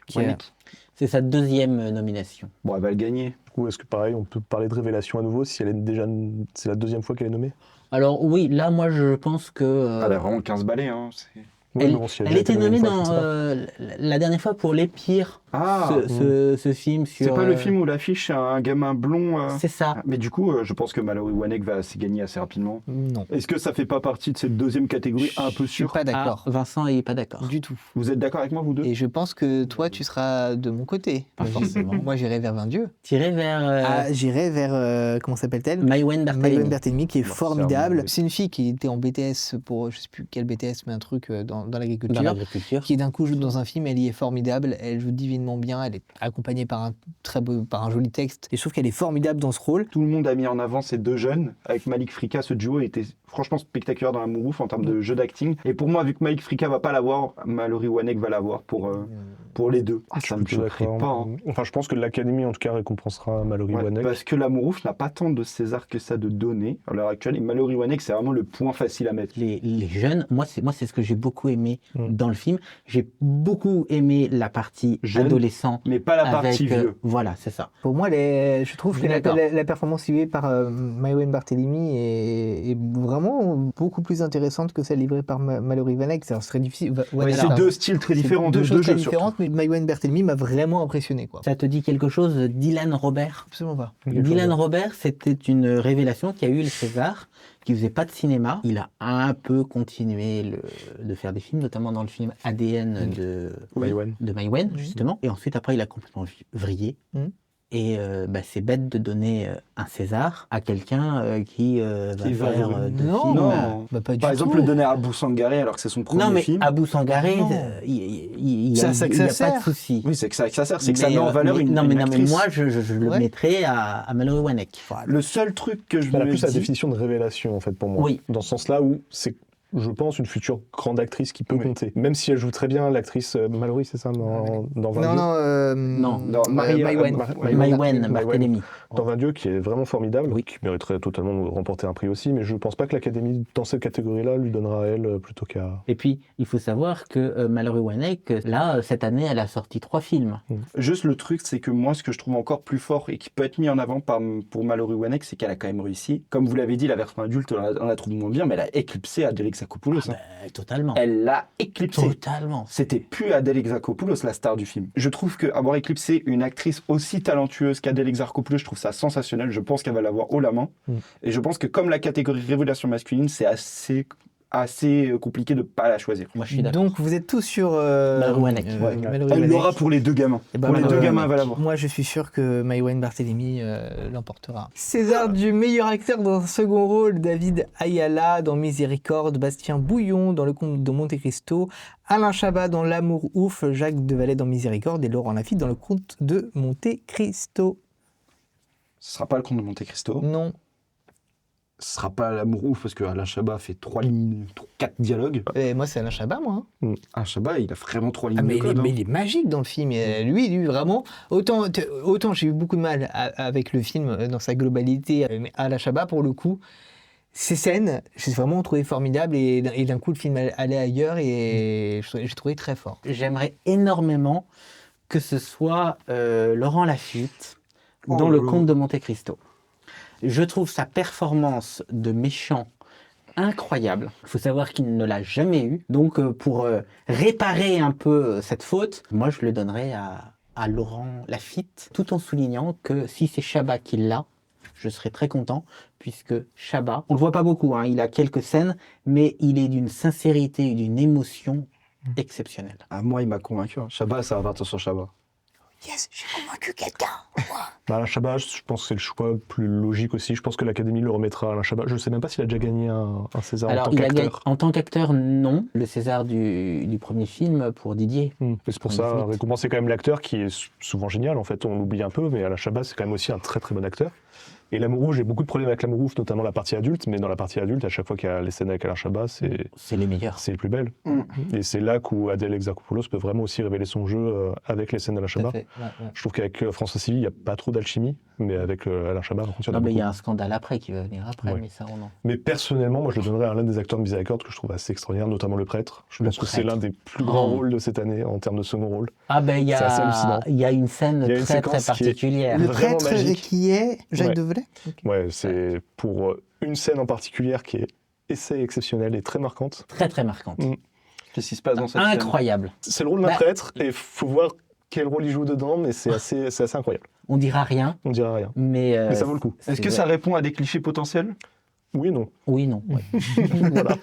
C'est sa deuxième nomination. Bon, elle va le gagner. Du coup, est-ce que pareil, on peut parler de révélation à nouveau si elle est déjà, c'est la deuxième fois qu'elle est nommée? Alors oui, là moi je pense que Elle a vraiment 15 balais, hein. Oui, elle, mais bon, si a elle déjà était été nommée une fois, dans je sais pas. la dernière fois pour Les Pires, Ah, ce film sur... c'est pas le film où l'affiche c'est un gamin blond. C'est ça. Mais du coup, je pense que Mallory Wanek va se gagner assez rapidement. Non, Est-ce que ça fait pas partie de cette deuxième catégorie un peu je suis sûre? pas Ah, d'accord, Vincent est pas d'accord. du tout. Vous êtes d'accord avec moi, vous deux? Et je pense que toi tu seras de mon côté. Pas forcément. Moi j'irai vers 20 Dieux. Tiré vers J'irai vers, comment s'appelle-t-elle Maïwenn Maïwenn Barthélemy. Barthélemy qui est Bon, formidable. c'est C'est une fille qui était en BTS pour, je sais plus quel BTS, mais un truc dans Dans l'agriculture, l'agriculture. qui d'un coup joue dans un film, elle y est formidable, elle joue divinement bien, elle est accompagnée par un joli texte, et je trouve qu'elle est formidable dans ce rôle. Tout le monde a mis en avant ces deux jeunes. Avec Malik Frika, ce duo était franchement spectaculaire dans L'amour ouf en termes de jeu d'acting. Et pour moi, vu que Malik Frika va pas l'avoir, Mallory Wanek va l'avoir pour les deux. Ah, ça me Je suis choquerait d'accord. pas. Hein. Enfin, je pense que l'Académie, en tout cas, récompensera Mallory Ouais, Wanek. parce que L'amour ouf n'a pas tant de César que ça de données à l'heure actuelle. Et Mallory Wanek, c'est vraiment le point facile à mettre. Les jeunes, moi c'est ce que j'ai beaucoup aimé Mm. dans le film. J'ai beaucoup aimé la partie Jeune, adolescent. Mais pas la avec, partie vieux. voilà, c'est ça. Pour moi, je trouve Je que suis d'accord. la performance suivie par Maïwenn Barthélemy est vraiment beaucoup plus intéressante que celle livrée par Mallory Vanek. Ça serait difficile. Ouais, c'est deux styles très différents, deux deux choses très jeux différentes, mais Maïwenn Barthélemy m'a vraiment impressionné, quoi. Ça te dit quelque chose, Dylan Robert? Absolument pas. Dylan Robert, c'était une révélation qui a eu le César, qui faisait pas de cinéma. Il a un peu continué de faire des films, notamment dans le film ADN Maïwenn. de Maïwenn, justement. Et ensuite, après, il a complètement vrillé. Mhm. Et c'est bête de donner un César à quelqu'un qui va va faire vriller. deux Non, films. Non. Bah, pas du Par tout. exemple, le donner à Abou Sangaré alors que c'est son premier Non, mais film. Abou Sangaré, Non. il y C'est a, à ça que il y a ça pas de sert. souci. Oui, c'est que ça sert, c'est que ça Mais, met en valeur une non, mais actrice. moi, je le Ouais. mettrais à Mallory Wanek. Le seul truc que je Elle a me plus la dis... définition de révélation, en fait, pour moi. Oui. Dans ce sens-là où c'est, je pense, une future grande actrice qui peut Oui. compter. Même si elle joue très bien, l'actrice Mallory, c'est ça, dans 20 Dieux. Non. Non, Maïwenn. Maïwenn Barthélemy. Dans 20 Dieux, qui est vraiment formidable, Oui. qui mériterait totalement de remporter un prix aussi, mais je pense pas que l'Académie, dans cette catégorie-là, lui donnera à elle plutôt qu'à... Et puis, il faut savoir que Mallory Wanek, là, cette année, elle a sorti 3 films. Juste le truc, c'est que moi, ce que je trouve encore plus fort et qui peut être mis en avant pour Mallory Wanek, c'est qu'elle a quand même réussi. Comme vous l'avez dit, la version adulte, on la trouve moins bien, mais elle a éclipsé Adèle Exarchopoulos. hein. Totalement. Elle l'a éclipsé. Totalement. C'était plus Adèle Exarchopoulos, la star du film. Je trouve qu'avoir éclipsé une actrice aussi talentueuse qu'Adèle Exarchopoulos, je trouve ça sensationnel. Je pense qu'elle va l'avoir haut la main. Et je pense que comme la catégorie révélation masculine, c'est assez assez compliqué de pas la choisir. Moi, je suis d'accord. Donc vous êtes tous sur Malouanek. Mallory Elle Vanek. l'aura pour les deux gamins. Eh ben, pour les deux Mallory gamins, Vanek. elle va l'avoir. Moi, je suis sûr que Maïwenn Barthélemy l'emportera. César du meilleur acteur dans un second rôle, David Ayala dans Miséricorde, Bastien Bouillon dans Le Comte de Monte Cristo, Alain Chabat dans L'amour ouf, Jacques Devalet dans Miséricorde et Laurent Lafitte dans Le Comte de Monte Cristo. Ce sera pas le Comte de Monte Cristo. Non. Ce sera pas l'amour ouf parce que Alain Chabat fait 4 dialogues. Et moi, c'est Alain Chabat, moi. hein. Alain Chabat, il a vraiment 3 lignes Ah, mais, de code. mais il est magique dans le film. Et lui, vraiment, autant j'ai eu beaucoup de mal avec le film dans sa globalité, mais Alain Chabat, pour le coup, ces scènes, j'ai vraiment trouvé formidables et d'un coup, le film allait ailleurs et j'ai trouvé très fort. J'aimerais énormément que ce soit Laurent Lafitte Oh, dans Le lolo. Comte de Monte Cristo. Je trouve sa performance de méchant incroyable. Il faut savoir qu'il ne l'a jamais eu. Donc, pour réparer un peu cette faute, moi, je le donnerais à Laurent Lafitte, tout en soulignant que si c'est Chabat qui l'a, je serais très content, puisque Chabat, on le voit pas beaucoup, hein, il a quelques scènes, mais il est d'une sincérité et d'une émotion exceptionnelle. Ah, moi, il m'a convaincu. hein. Chabat, ça va partir sur Chabat. Yes, j'ai convaincu quelqu'un. Bah, Alain Chabat, je pense que c'est le choix le plus logique aussi. Je pense que l'Académie le remettra à Alain Chabat. Je ne sais même pas s'il a déjà gagné un César Alors, en tant il a gagné qu'acteur. en tant qu'acteur, non. Le César du premier film pour Didier. Mais c'est pour ça, Magnifique. récompenser quand même l'acteur qui est souvent génial. En fait, on l'oublie un peu, mais Alain Chabat, c'est quand même aussi un très très bon acteur. Et L'Amour rouge, j'ai beaucoup de problèmes avec L'Amour rouge, notamment la partie adulte. Mais dans la partie adulte, à chaque fois qu'il y a les scènes avec Alain Chabat, C'est les meilleurs. c'est les plus belles. Mm. Et c'est là où Adèle Exarchopoulos peut vraiment aussi révéler son jeu avec les scènes d'Alain Tout à Chabat. fait. Ouais, ouais. Je trouve qu'avec François Civil, il n'y a pas trop d'alchimie, mais avec Alain Chabat, par contre, il y en a Non, mais il y beaucoup. a un scandale après qui va venir après, Ouais. mais ça, on en... Mais personnellement, moi, je le donnerais à l'un des acteurs de Miséricorde que je trouve assez extraordinaire, notamment le prêtre. Je Le pense que c'est prêtre. l'un des plus grands Oh. rôles de cette année en termes de second rôle. Ah ben, C'est assez hallucinant. il y a une scène Il y a une très très séquence qui est- particulière. Le Vraiment prêtre magique. qui est Jacques Ouais. Devalet. Ok. Ouais, c'est pour une scène en particulier qui est essai exceptionnelle et très marquante. Très très marquante. Mm. Qu'est-ce qui se passe dans cette scène Incroyable. C'est le rôle d'un Bah, prêtre et il faut voir quel rôle il joue dedans, mais c'est assez incroyable. On dira rien, On dirait rien. mais... Mais ça vaut le coup. Est-ce que ça répond à des clichés potentiels? Oui et non. Oui, non. ouais. Voilà.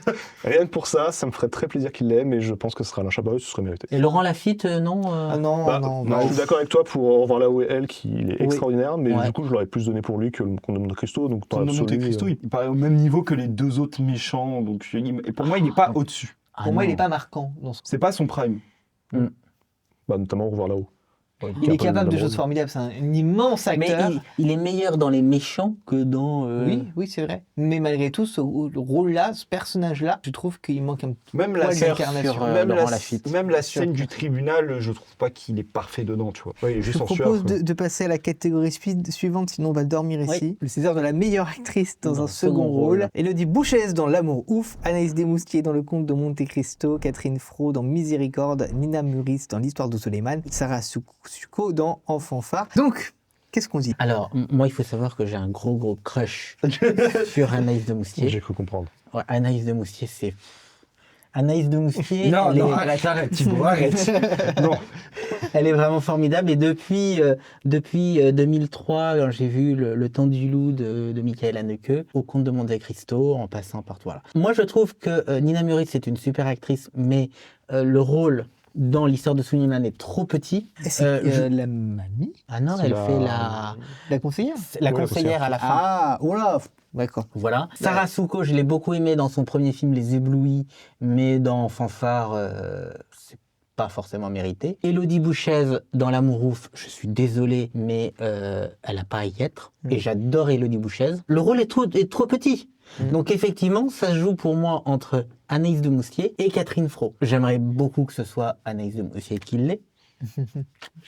Rien que pour ça, ça me ferait très plaisir qu'il l'ait, mais je pense que ce sera Alain Chabat, ce serait mérité. Et Laurent Lafitte, non Ah non, Bah, non, je suis d'accord avec toi pour Au revoir là où est elle, qu'il est Oui. extraordinaire, mais Ouais. du coup, je l'aurais plus donné pour lui que le Comte de Monte Cristo. Donc, dans Comte de Monte l'absolu, Cristo, il paraît au même niveau que les deux autres méchants. Donc, et pour moi, il n'est pas au-dessus. Ah, Pour moi, il non. n'est pas marquant. Dans ce... C'est pas son prime. bah, notamment Au revoir là-haut. Il est capable de choses formidables. C'est un immense Mais acteur. il est meilleur dans les méchants que dans... Oui, oui, c'est vrai. Mais malgré tout, ce rôle-là, ce personnage-là, je trouve qu'il manque un Même la poil scène, d'incarnation. sur, même Laurent la, Lafitte. même la Sur- scène du tribunal, je trouve pas qu'il est parfait dedans, tu vois. Ouais, il est Je juste vous en sueur. propose quoi. de passer à la catégorie suivante, sinon on va dormir ici. Le César de la meilleure actrice dans un second rôle. Élodie Bouchès dans L'amour ouf, Anaïs Desmoustiers dans Le Comte de Monte Cristo, Catherine Fro dans Miséricorde, Nina Muris dans L'Histoire de Suleiman, Sarah Suko dans Enfant phare. Donc, qu'est-ce qu'on dit? Alors, moi, il faut savoir que j'ai un gros crush sur Anaïs de Moustier. J'ai cru comprendre. Ouais, Anaïs de Moustier, c'est... Anaïs de Moustier, Non, elle, non, est... arrête, Thibaut, arrête. Non. elle est vraiment formidable. Et depuis 2003, quand j'ai vu le Temps du loup de Michael Haneke, Au Comte de Monte Cristo, en passant par voilà. Moi, je trouve que Nina Muris, c'est une super actrice, mais le rôle dans L'Histoire de Suleiman est trop petit. C'est la mamie? Ah non, C'est elle la- fait La conseillère? la Oui, la conseillère à la fin. Ah, oh là. D'accord. Voilà. Sarah Suko, je l'ai beaucoup aimée dans son premier film Les Éblouis, mais dans Fanfare, c'est pas forcément mérité. Élodie Bouchès dans L'amour ouf, je suis désolé, mais elle n'a pas à y être. Et j'adore Élodie Bouchès. Le rôle est trop petit. Donc effectivement, ça se joue pour moi entre Anaïs de Moustier et Catherine Fro. J'aimerais beaucoup que ce soit Anaïs de Moustier qui l'ait.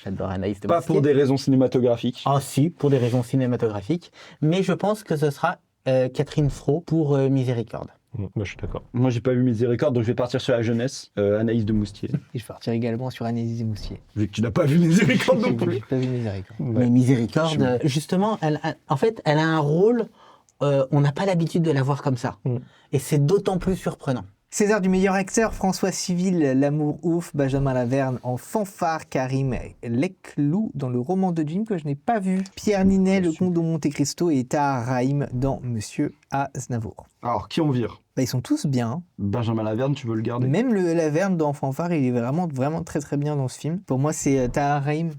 J'adore Anaïs de Pas Moustier. pour des raisons cinématographiques. Ah si, pour des raisons cinématographiques. Mais je pense que ce sera Catherine Fro pour Miséricorde. Moi, je suis d'accord. Moi, j'ai pas vu Miséricorde, donc je vais partir sur la jeunesse. Anaïs de Moustier. Et je partirai également sur Anaïs Desmoustiers. Vu que tu n'as pas vu Miséricorde non plus. J'ai pas vu Miséricorde. Mais Miséricorde, justement, en fait, elle a un rôle, on n'a pas l'habitude de la voir comme ça. Mm. Et c'est d'autant plus surprenant. César du meilleur acteur, François Civil, L'amour ouf, Benjamin Laverne en Fanfare, Karim Leclou dans Le roman de Jim que je n'ai pas vu, Pierre Ninet, Le Comte de Monte Cristo et Tahar Rahim dans Monsieur Aznavour. Alors, qui on vire? Bah, ils sont tous bien. Benjamin Laverne, tu veux le garder? Même Laverne dans Fanfare, il est vraiment, vraiment très très bien dans ce film. Pour moi, c'est Tahar Rahim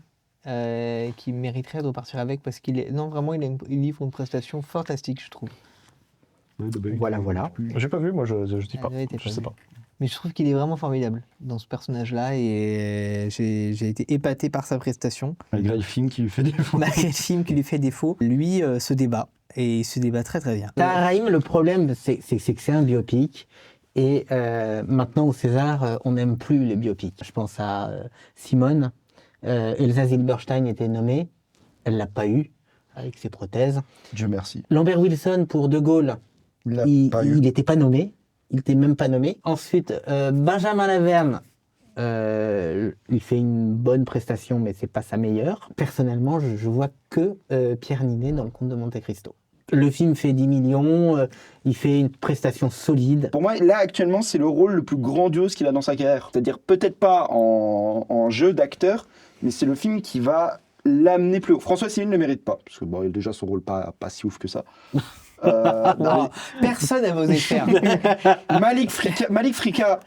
qui mériterait de repartir avec parce qu'il est. Non, vraiment, il livre une prestation fantastique, je trouve. Voilà, voilà. J'ai pas vu, moi, je dis pas. La vérité, Je sais vu. pas. Mais je trouve qu'il est vraiment formidable dans ce personnage-là et j'ai été épaté par sa prestation. Malgré le film qui lui fait défaut. Malgré le film qui lui fait défaut, lui se débat et il se débat très très bien. Tahar Rahim, le problème, c'est que c'est un biopic. Et maintenant, au César, on n'aime plus les biopics. Je pense à Simone. Elsa Zilberstein était nommée. Elle l'a pas eu, avec ses prothèses. Dieu merci. Lambert Wilson, pour De Gaulle, il n'était pas nommé. Il n'était même pas nommé. Ensuite, Benjamin Laverne, il fait une bonne prestation, mais c'est pas sa meilleure. Personnellement, je vois que Pierre Ninet dans Le Comte de Monte Cristo. Le film fait 10 millions, il fait une prestation solide. Pour moi, là, actuellement, c'est le rôle le plus grandiose qu'il a dans sa carrière. C'est-à-dire, peut-être pas en jeu d'acteur, mais c'est le film qui va l'amener plus haut. François Civil ne le mérite pas, parce que bon, il a déjà son rôle pas si ouf que ça. Non, personne n'a osé faire. Malik Frika,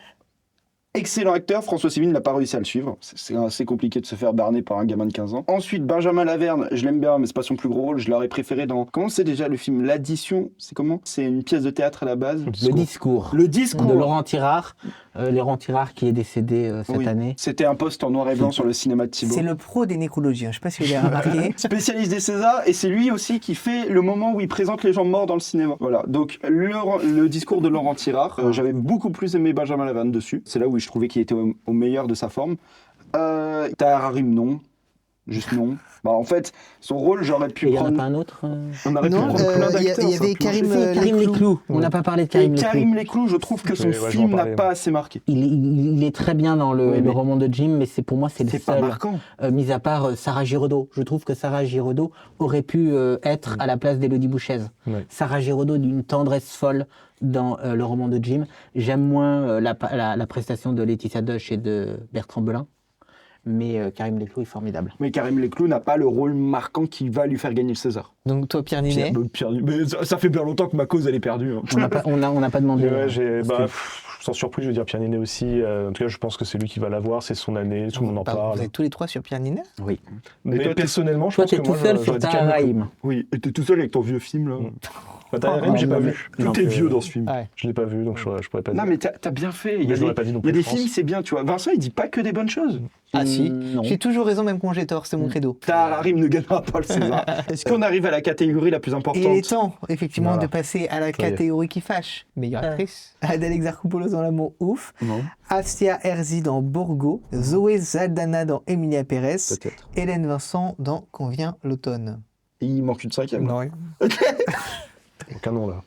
excellent acteur. François Civil n'a pas réussi à le suivre. C'est assez compliqué de se faire berner par un gamin de 15 ans. Ensuite, Benjamin Laverne, je l'aime bien, mais c'est pas son plus gros rôle. Je l'aurais préféré dans... Comment c'est déjà le film? L'Addition, c'est comment? C'est une pièce de théâtre à la base. Le discours Le discours de Laurent Tirard. Laurent Tirard qui est décédé cette Oui. année. C'était un post en noir et blanc sur le cinéma de Thibault. C'est le pro des nécrologies, hein. Je sais pas si vous l'avez remarqué. Spécialiste des Césars, et c'est lui aussi qui fait le moment où il présente les gens morts dans le cinéma. Voilà, donc le discours de Laurent Tirard, j'avais beaucoup plus aimé Benjamin Laverne dessus. C'est là où je trouvais qu'il était au meilleur de sa forme. Tahar Rahim, non. Juste non. Bah, en fait, son rôle, j'aurais pu Et il n'y en a prendre... pas un autre On aurait pu Non, prendre plein il y d'acteurs. avait ça, Karim, plein. Karim Leclou. On Ouais. n'a pas parlé de Et Karim Leclou. Karim Leclou, je trouve que son Ouais, je vais en film n'a parler. pas assez marqué. Il est très bien dans le, Oui, le mais- roman de Jim, mais pour moi, c'est le C'est pas seul. marquant. Mis à part Sarah Giraudot. Je trouve que Sarah Giraudot aurait pu être à la place d'Élodie Bouchez. Ouais. Sarah Giraudot d'une tendresse folle dans le roman de Jim. J'aime moins la prestation de Laetitia Doche et de Bertrand Belin, mais Karim Leclou est formidable. Mais Karim Leclou n'a pas le rôle marquant qui va lui faire gagner le César. Donc toi, Pierre Ninet. Mais ça fait bien longtemps que ma cause, elle est perdue. hein. On n'a pas demandé. Ouais, parce que- sans surprise, je vais dire Pierre Ninet aussi. En tout cas, je pense que c'est lui qui va l'avoir, c'est son année, tout le monde en Pardon, parle. Vous êtes tous les trois sur Pierre Ninet? Oui. Mais toi, t'es- personnellement, je Toi, pense t'es que tout moi, seul j'aurais sur dit Tahar Karim Leclou. Rahim. Oui, et t'es tout seul avec ton vieux film, là. Tahar Rahim, j'ai non, pas mais- vu. non, Tout est que- vieux dans ce film. Ouais. Je l'ai pas vu, donc je pourrais pas Non, dire. mais t'as bien fait. Il y Mais a je l'aurais pas dit non il y a plus, des je pense. films, c'est bien, tu vois. Vincent, il dit pas que des bonnes choses. Ah si. Non. J'ai toujours raison, même quand j'ai tort, c'est mon credo. Tahar Rahim ne gagnera pas le César. Est-ce qu'on arrive à la catégorie la plus Et il est importante? temps, effectivement, Voilà. de passer à la y est. catégorie qui fâche. Meilleure actrice. Adèle Exarchopoulos dans L'amour ouf. Non. Afsia Herzi dans Borgo. Zoé Saldana dans Emilia Pérez. Peut-être. Hélène Vincent dans Quand vient l'automne. Il manque une cinquième. Non, Aucun nom là.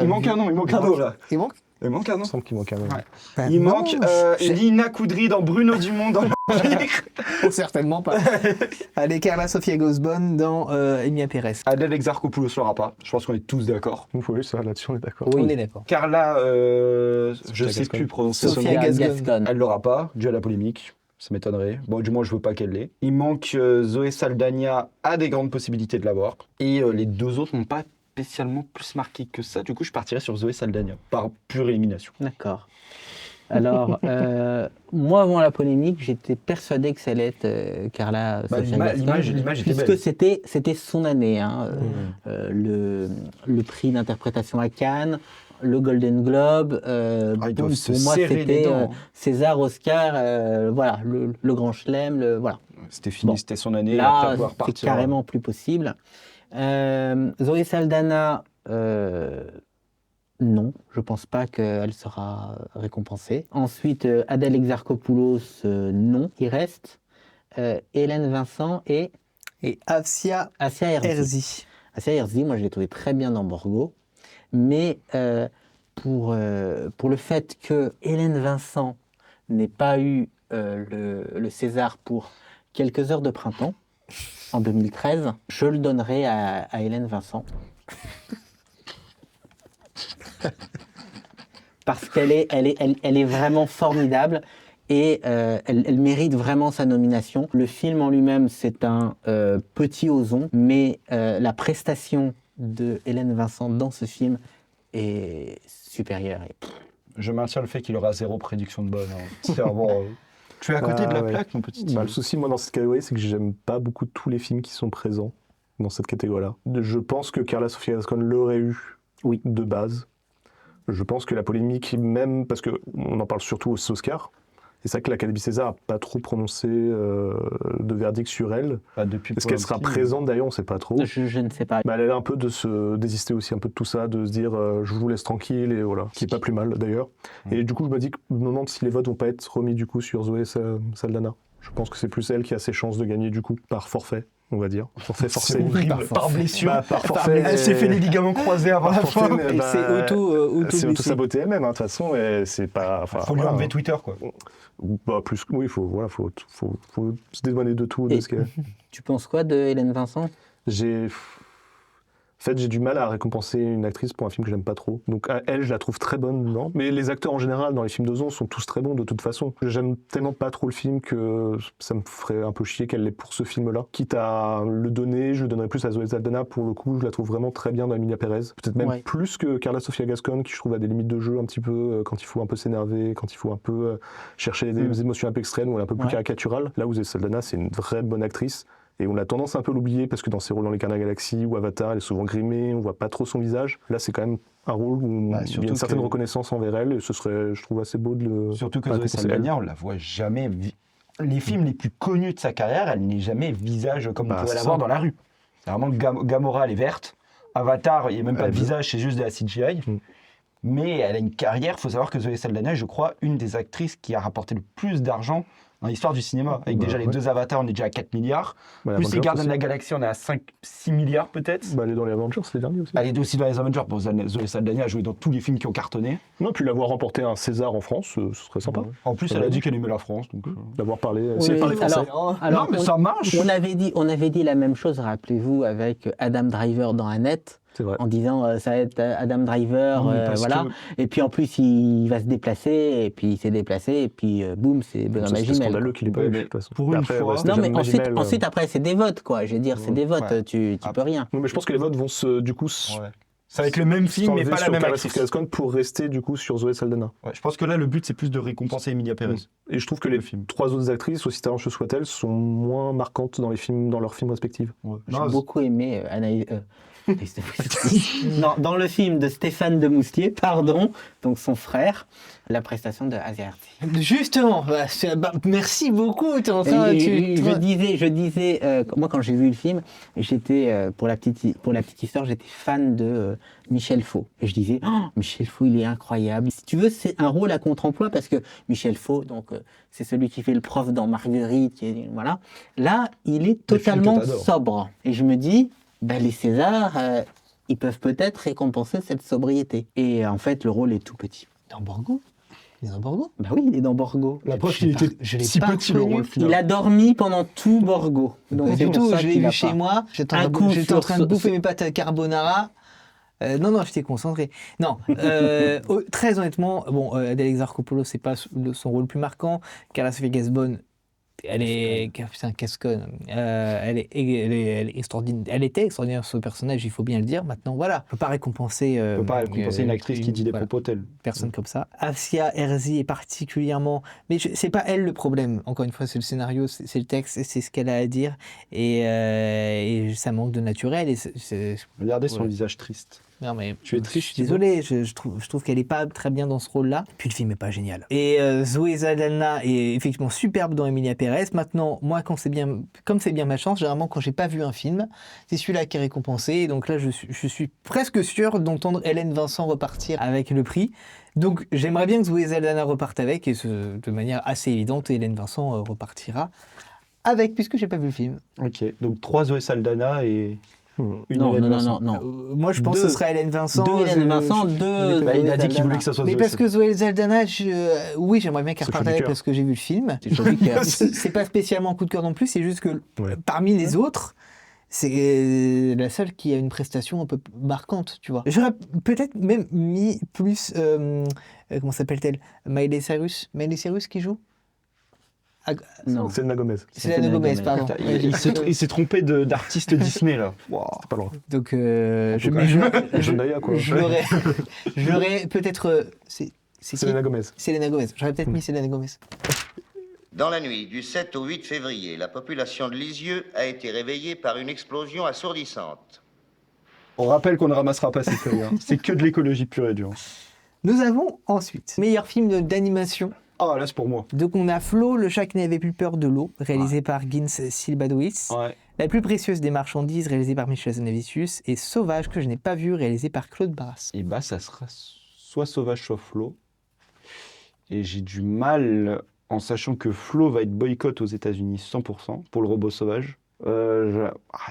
Il manque un nom, il manque un nom, là. il manque. Il manque un Il nom. me semble qu'il manque un nom. Ouais. Bah Il non, manque j'ai- Lina Coudry dans Bruno Dumont dans Oh, certainement pas. Allez, Carla Sofia Gosbon dans Emilia Pérez. Adèle Exarchopoulos l'aura pas. Je pense qu'on est tous d'accord. Oui, ça, là-dessus, on est d'accord. Oui. On est d'accord. Carla, je sais Gascon. plus prononcer son Sophia nom. Gascon. Elle l'aura pas, dû à la polémique. Ça m'étonnerait. Bon, du moins, je veux pas qu'elle l'ait. Il manque Zoé Saldana, a des grandes possibilités de l'avoir. Et les deux autres n'ont pas spécialement plus marqué que ça. Du coup, je partirais sur Zoé Saldana, par pure élimination. D'accord. Alors, moi, avant la polémique, j'étais persuadé que ça allait être Carla Bah, Sofia Gascon, l'image était belle. puisque c'était son année. Hein, le prix d'interprétation à Cannes, le Golden Globe. Ils doivent se pour moi, serrer les c'était dents. César, Oscar, voilà, le grand chelem, voilà. C'était fini, Bon. c'était son année. et après Là, pouvoir c'est partir. carrément plus possible. Zoé Saldana, non, je pense pas qu'elle sera récompensée. Ensuite, Adèle Exarchopoulos, non. Il reste Hélène Vincent et Et Afsia Assia Herzi. Herzi. Assia Herzi, moi je l'ai trouvé très bien dans Borgo, mais pour le fait que Hélène Vincent n'ait pas eu le César pour Quelques heures de printemps en 2013, je le donnerai à Hélène Vincent. Parce qu'elle est vraiment formidable et elle mérite vraiment sa nomination. Le film en lui-même, c'est un petit ozon, mais la prestation de Hélène Vincent dans ce film est supérieur. Et... Je maintiens le fait qu'il aura 0 prédiction de bonne. C'est vraiment, tu es à côté de la ouais. plaque, mon petit. Le souci, moi, dans cette catégorie, c'est que j'aime pas beaucoup tous les films qui sont présents dans cette catégorie-là. Je pense que Carla Sofia Gascon l'aurait eu de base. Je pense que la polémique, même parce qu'on en parle surtout aux Oscars, et c'est vrai que l'Académie César n'a pas trop prononcé de verdict sur elle. Depuis Est-ce qu'elle sera présente d'ailleurs? On ne sait pas trop. Je ne sais pas. Elle a un peu de se désister aussi un peu de tout ça, de se dire je vous laisse tranquille, et voilà, qui est pas plus mal d'ailleurs. Et du coup, je me dis que je me demande si les votes vont pas être remis du coup sur Zoé Saldana. Je pense que c'est plus elle qui a ses chances de gagner du coup, par forfait, on va dire. Forfait forcé. C'est horrible, par blessure. Par forfait. Elle s'est fait les ligaments croisés avant la fin. C'est auto-saboté elle-même, de toute façon, et c'est pas... Faut lui enlever Twitter, quoi. Plus, oui, il faut se dédouaner de tout. De ce qu'elle... Tu penses quoi de Hélène Vincent? En fait, j'ai du mal à récompenser une actrice pour un film que j'aime pas trop. Donc elle, je la trouve très bonne, non. Mais les acteurs en général dans les films d'Ozon sont tous très bons de toute façon. J'aime tellement pas trop le film que ça me ferait un peu chier qu'elle l'ait pour ce film-là. Quitte à le donner, je le donnerais plus à Zoé Saldana. Pour le coup, je la trouve vraiment très bien dans Emilia Pérez. Peut-être même plus que Carla Sofia Gascon, qui je trouve a des limites de jeu un petit peu quand il faut un peu s'énerver, quand il faut un peu chercher des émotions un peu extrêmes ou elle est un peu plus caricaturale. Là où Zoé Saldana, c'est une vraie bonne actrice. Et on a tendance un peu à l'oublier parce que dans ses rôles dans Les Gardiens de la Galaxie ou Avatar, elle est souvent grimée, on voit pas trop son visage. Là, c'est quand même un rôle où il y a une certaine reconnaissance envers elle et ce serait, je trouve, assez beau de le... Surtout que Zoé Saldana, on la voit jamais... Les films les plus connus de sa carrière, elle n'est jamais visage comme on pourrait l'avoir dans la rue. C'est vraiment Gamora, elle est verte. Avatar, il n'y a même pas de visage, c'est juste de la CGI. Mais elle a une carrière, il faut savoir que Zoé Saldana est, je crois, une des actrices qui a rapporté le plus d'argent dans l'histoire du cinéma. Avec déjà les 2 Avatars, on est déjà à 4 milliards. Plus les Gardiens de la Galaxie, on est à 5-6 milliards peut-être. Elle est dans les Avengers, c'est les derniers aussi. Elle est aussi dans les Avengers. Bon, Zoé Saldana a joué dans tous les films qui ont cartonné. Non, puis l'avoir remporté un César en France, ce serait sympa. En plus, elle a dit qu'elle aimait la France. Donc, d'avoir parlé... Si elle parlait français. Alors, non, mais ça marche. On avait dit la même chose, rappelez-vous, avec Adam Driver dans Annette. En disant ça va être Adam Driver, voilà. Et puis en plus il va se déplacer, et puis il s'est déplacé, et puis boum, c'est Benoît Magimel. C'est scandaleux qu'il ait pas eu, de toute façon. Pour une fois. Non, mais ensuite après c'est des votes, quoi. Je veux dire, c'est des votes, tu peux rien. Non, mais je pense que les votes vont du coup. Ça va être le même film, mais pas la même actrice. Pour rester du coup sur Zoé Saldana. Je pense que là, le but, c'est plus de récompenser Emilia Pérez. Et je trouve que les 3 autres actrices, aussi talentueuses soient-elles, sont moins marquantes dans leurs films respectifs. J'ai beaucoup aimé dans le film de Stéphane de Moustier, donc son frère, la prestation de Azerty. Justement, merci beaucoup. Je disais, moi quand j'ai vu le film, j'étais pour la petite histoire, j'étais fan de Michel Faux. Et je disais, Michel Faux, il est incroyable. Si tu veux, c'est un rôle à contre-emploi parce que Michel Faux, donc c'est celui qui fait le prof dans Marguerite, voilà. Là, il est totalement sobre. Et je me dis, les Césars, ils peuvent peut-être récompenser cette sobriété. Et en fait, le rôle est tout petit. Dans Borgo? Il est dans Borgo? Bah oui, il est dans Borgo. La preuve qu'il était si petit le rôle final. Il a dormi pendant tout Borgo. Donc du tout, je l'ai vu chez moi. J'étais en train de bouffer mes pâtes à carbonara. Non, j'étais concentré. Non, très honnêtement, Adèle Exarchopoulos, c'est pas son rôle le plus marquant. Carla Sofia Gascon, elle est extraordinaire. Elle était extraordinaire ce personnage, il faut bien le dire. Maintenant, voilà, on peut pas récompenser. Une actrice qui dit des propos tels. Personne comme ça. Asia Herzi est particulièrement, mais c'est pas elle le problème. Encore une fois, c'est le scénario, c'est le texte, c'est ce qu'elle a à dire, et ça manque de naturel. Regardez son visage triste. Non mais tu es triste. Je suis désolé, je trouve qu'elle est pas très bien dans ce rôle-là. Puis le film est pas génial. Et Zoé Saldana est effectivement superbe dans Emilia Pérez. Maintenant, moi, comme c'est bien ma chance, généralement quand j'ai pas vu un film, c'est celui-là qui est récompensé. Et donc là, je suis presque sûr d'entendre Hélène Vincent repartir avec le prix. Donc j'aimerais bien que Zoé Saldana reparte avec, et de manière assez évidente, Hélène Vincent repartira avec, puisque j'ai pas vu le film. Ok, donc 3 Zoé Saldana et... Non. Moi, je pense que ce serait Hélène Vincent. 2 Hélène Vincent, 2. Il a dit qu'il voulait que ça soit Zoé. Mais parce que Zoé Saldana, oui, j'aimerais bien qu'elle reparte avec parce que j'ai vu le film. C'est pas spécialement un coup de cœur non plus, c'est juste que parmi les autres, c'est la seule qui a une prestation un peu marquante, tu vois. J'aurais peut-être même mis plus. Comment s'appelle-t-elle? Miley Cyrus qui joue Non. Selena Gomez. Selena Gomez, pardon. Putain, Ouais, il s'est trompé d'artiste Disney là. Wow. C'est pas loin. Donc, Zendaya, quoi. je l'aurais peut-être. C'est qui Selena Gomez. Selena Gomez. J'aurais peut-être mis Selena Gomez. Dans la nuit du 7 au 8 février, la population de Lisieux a été réveillée par une explosion assourdissante. On rappelle qu'on ne ramassera pas ces feuilles. Hein. C'est que de l'écologie pure et dure. Nous avons ensuite meilleur film d'animation. Ah là c'est pour moi. Donc on a Flo, le chat qui n'avait plus peur de l'eau, réalisé par Gins Silbadowicz. Ouais. La plus précieuse des marchandises, réalisé par Michel Zanavicius. Et Sauvage, que je n'ai pas vu, réalisé par Claude Barras. Et bah ça sera soit Sauvage soit Flo. Et j'ai du mal en sachant que Flo va être boycott aux États-Unis 100% pour le robot sauvage. Il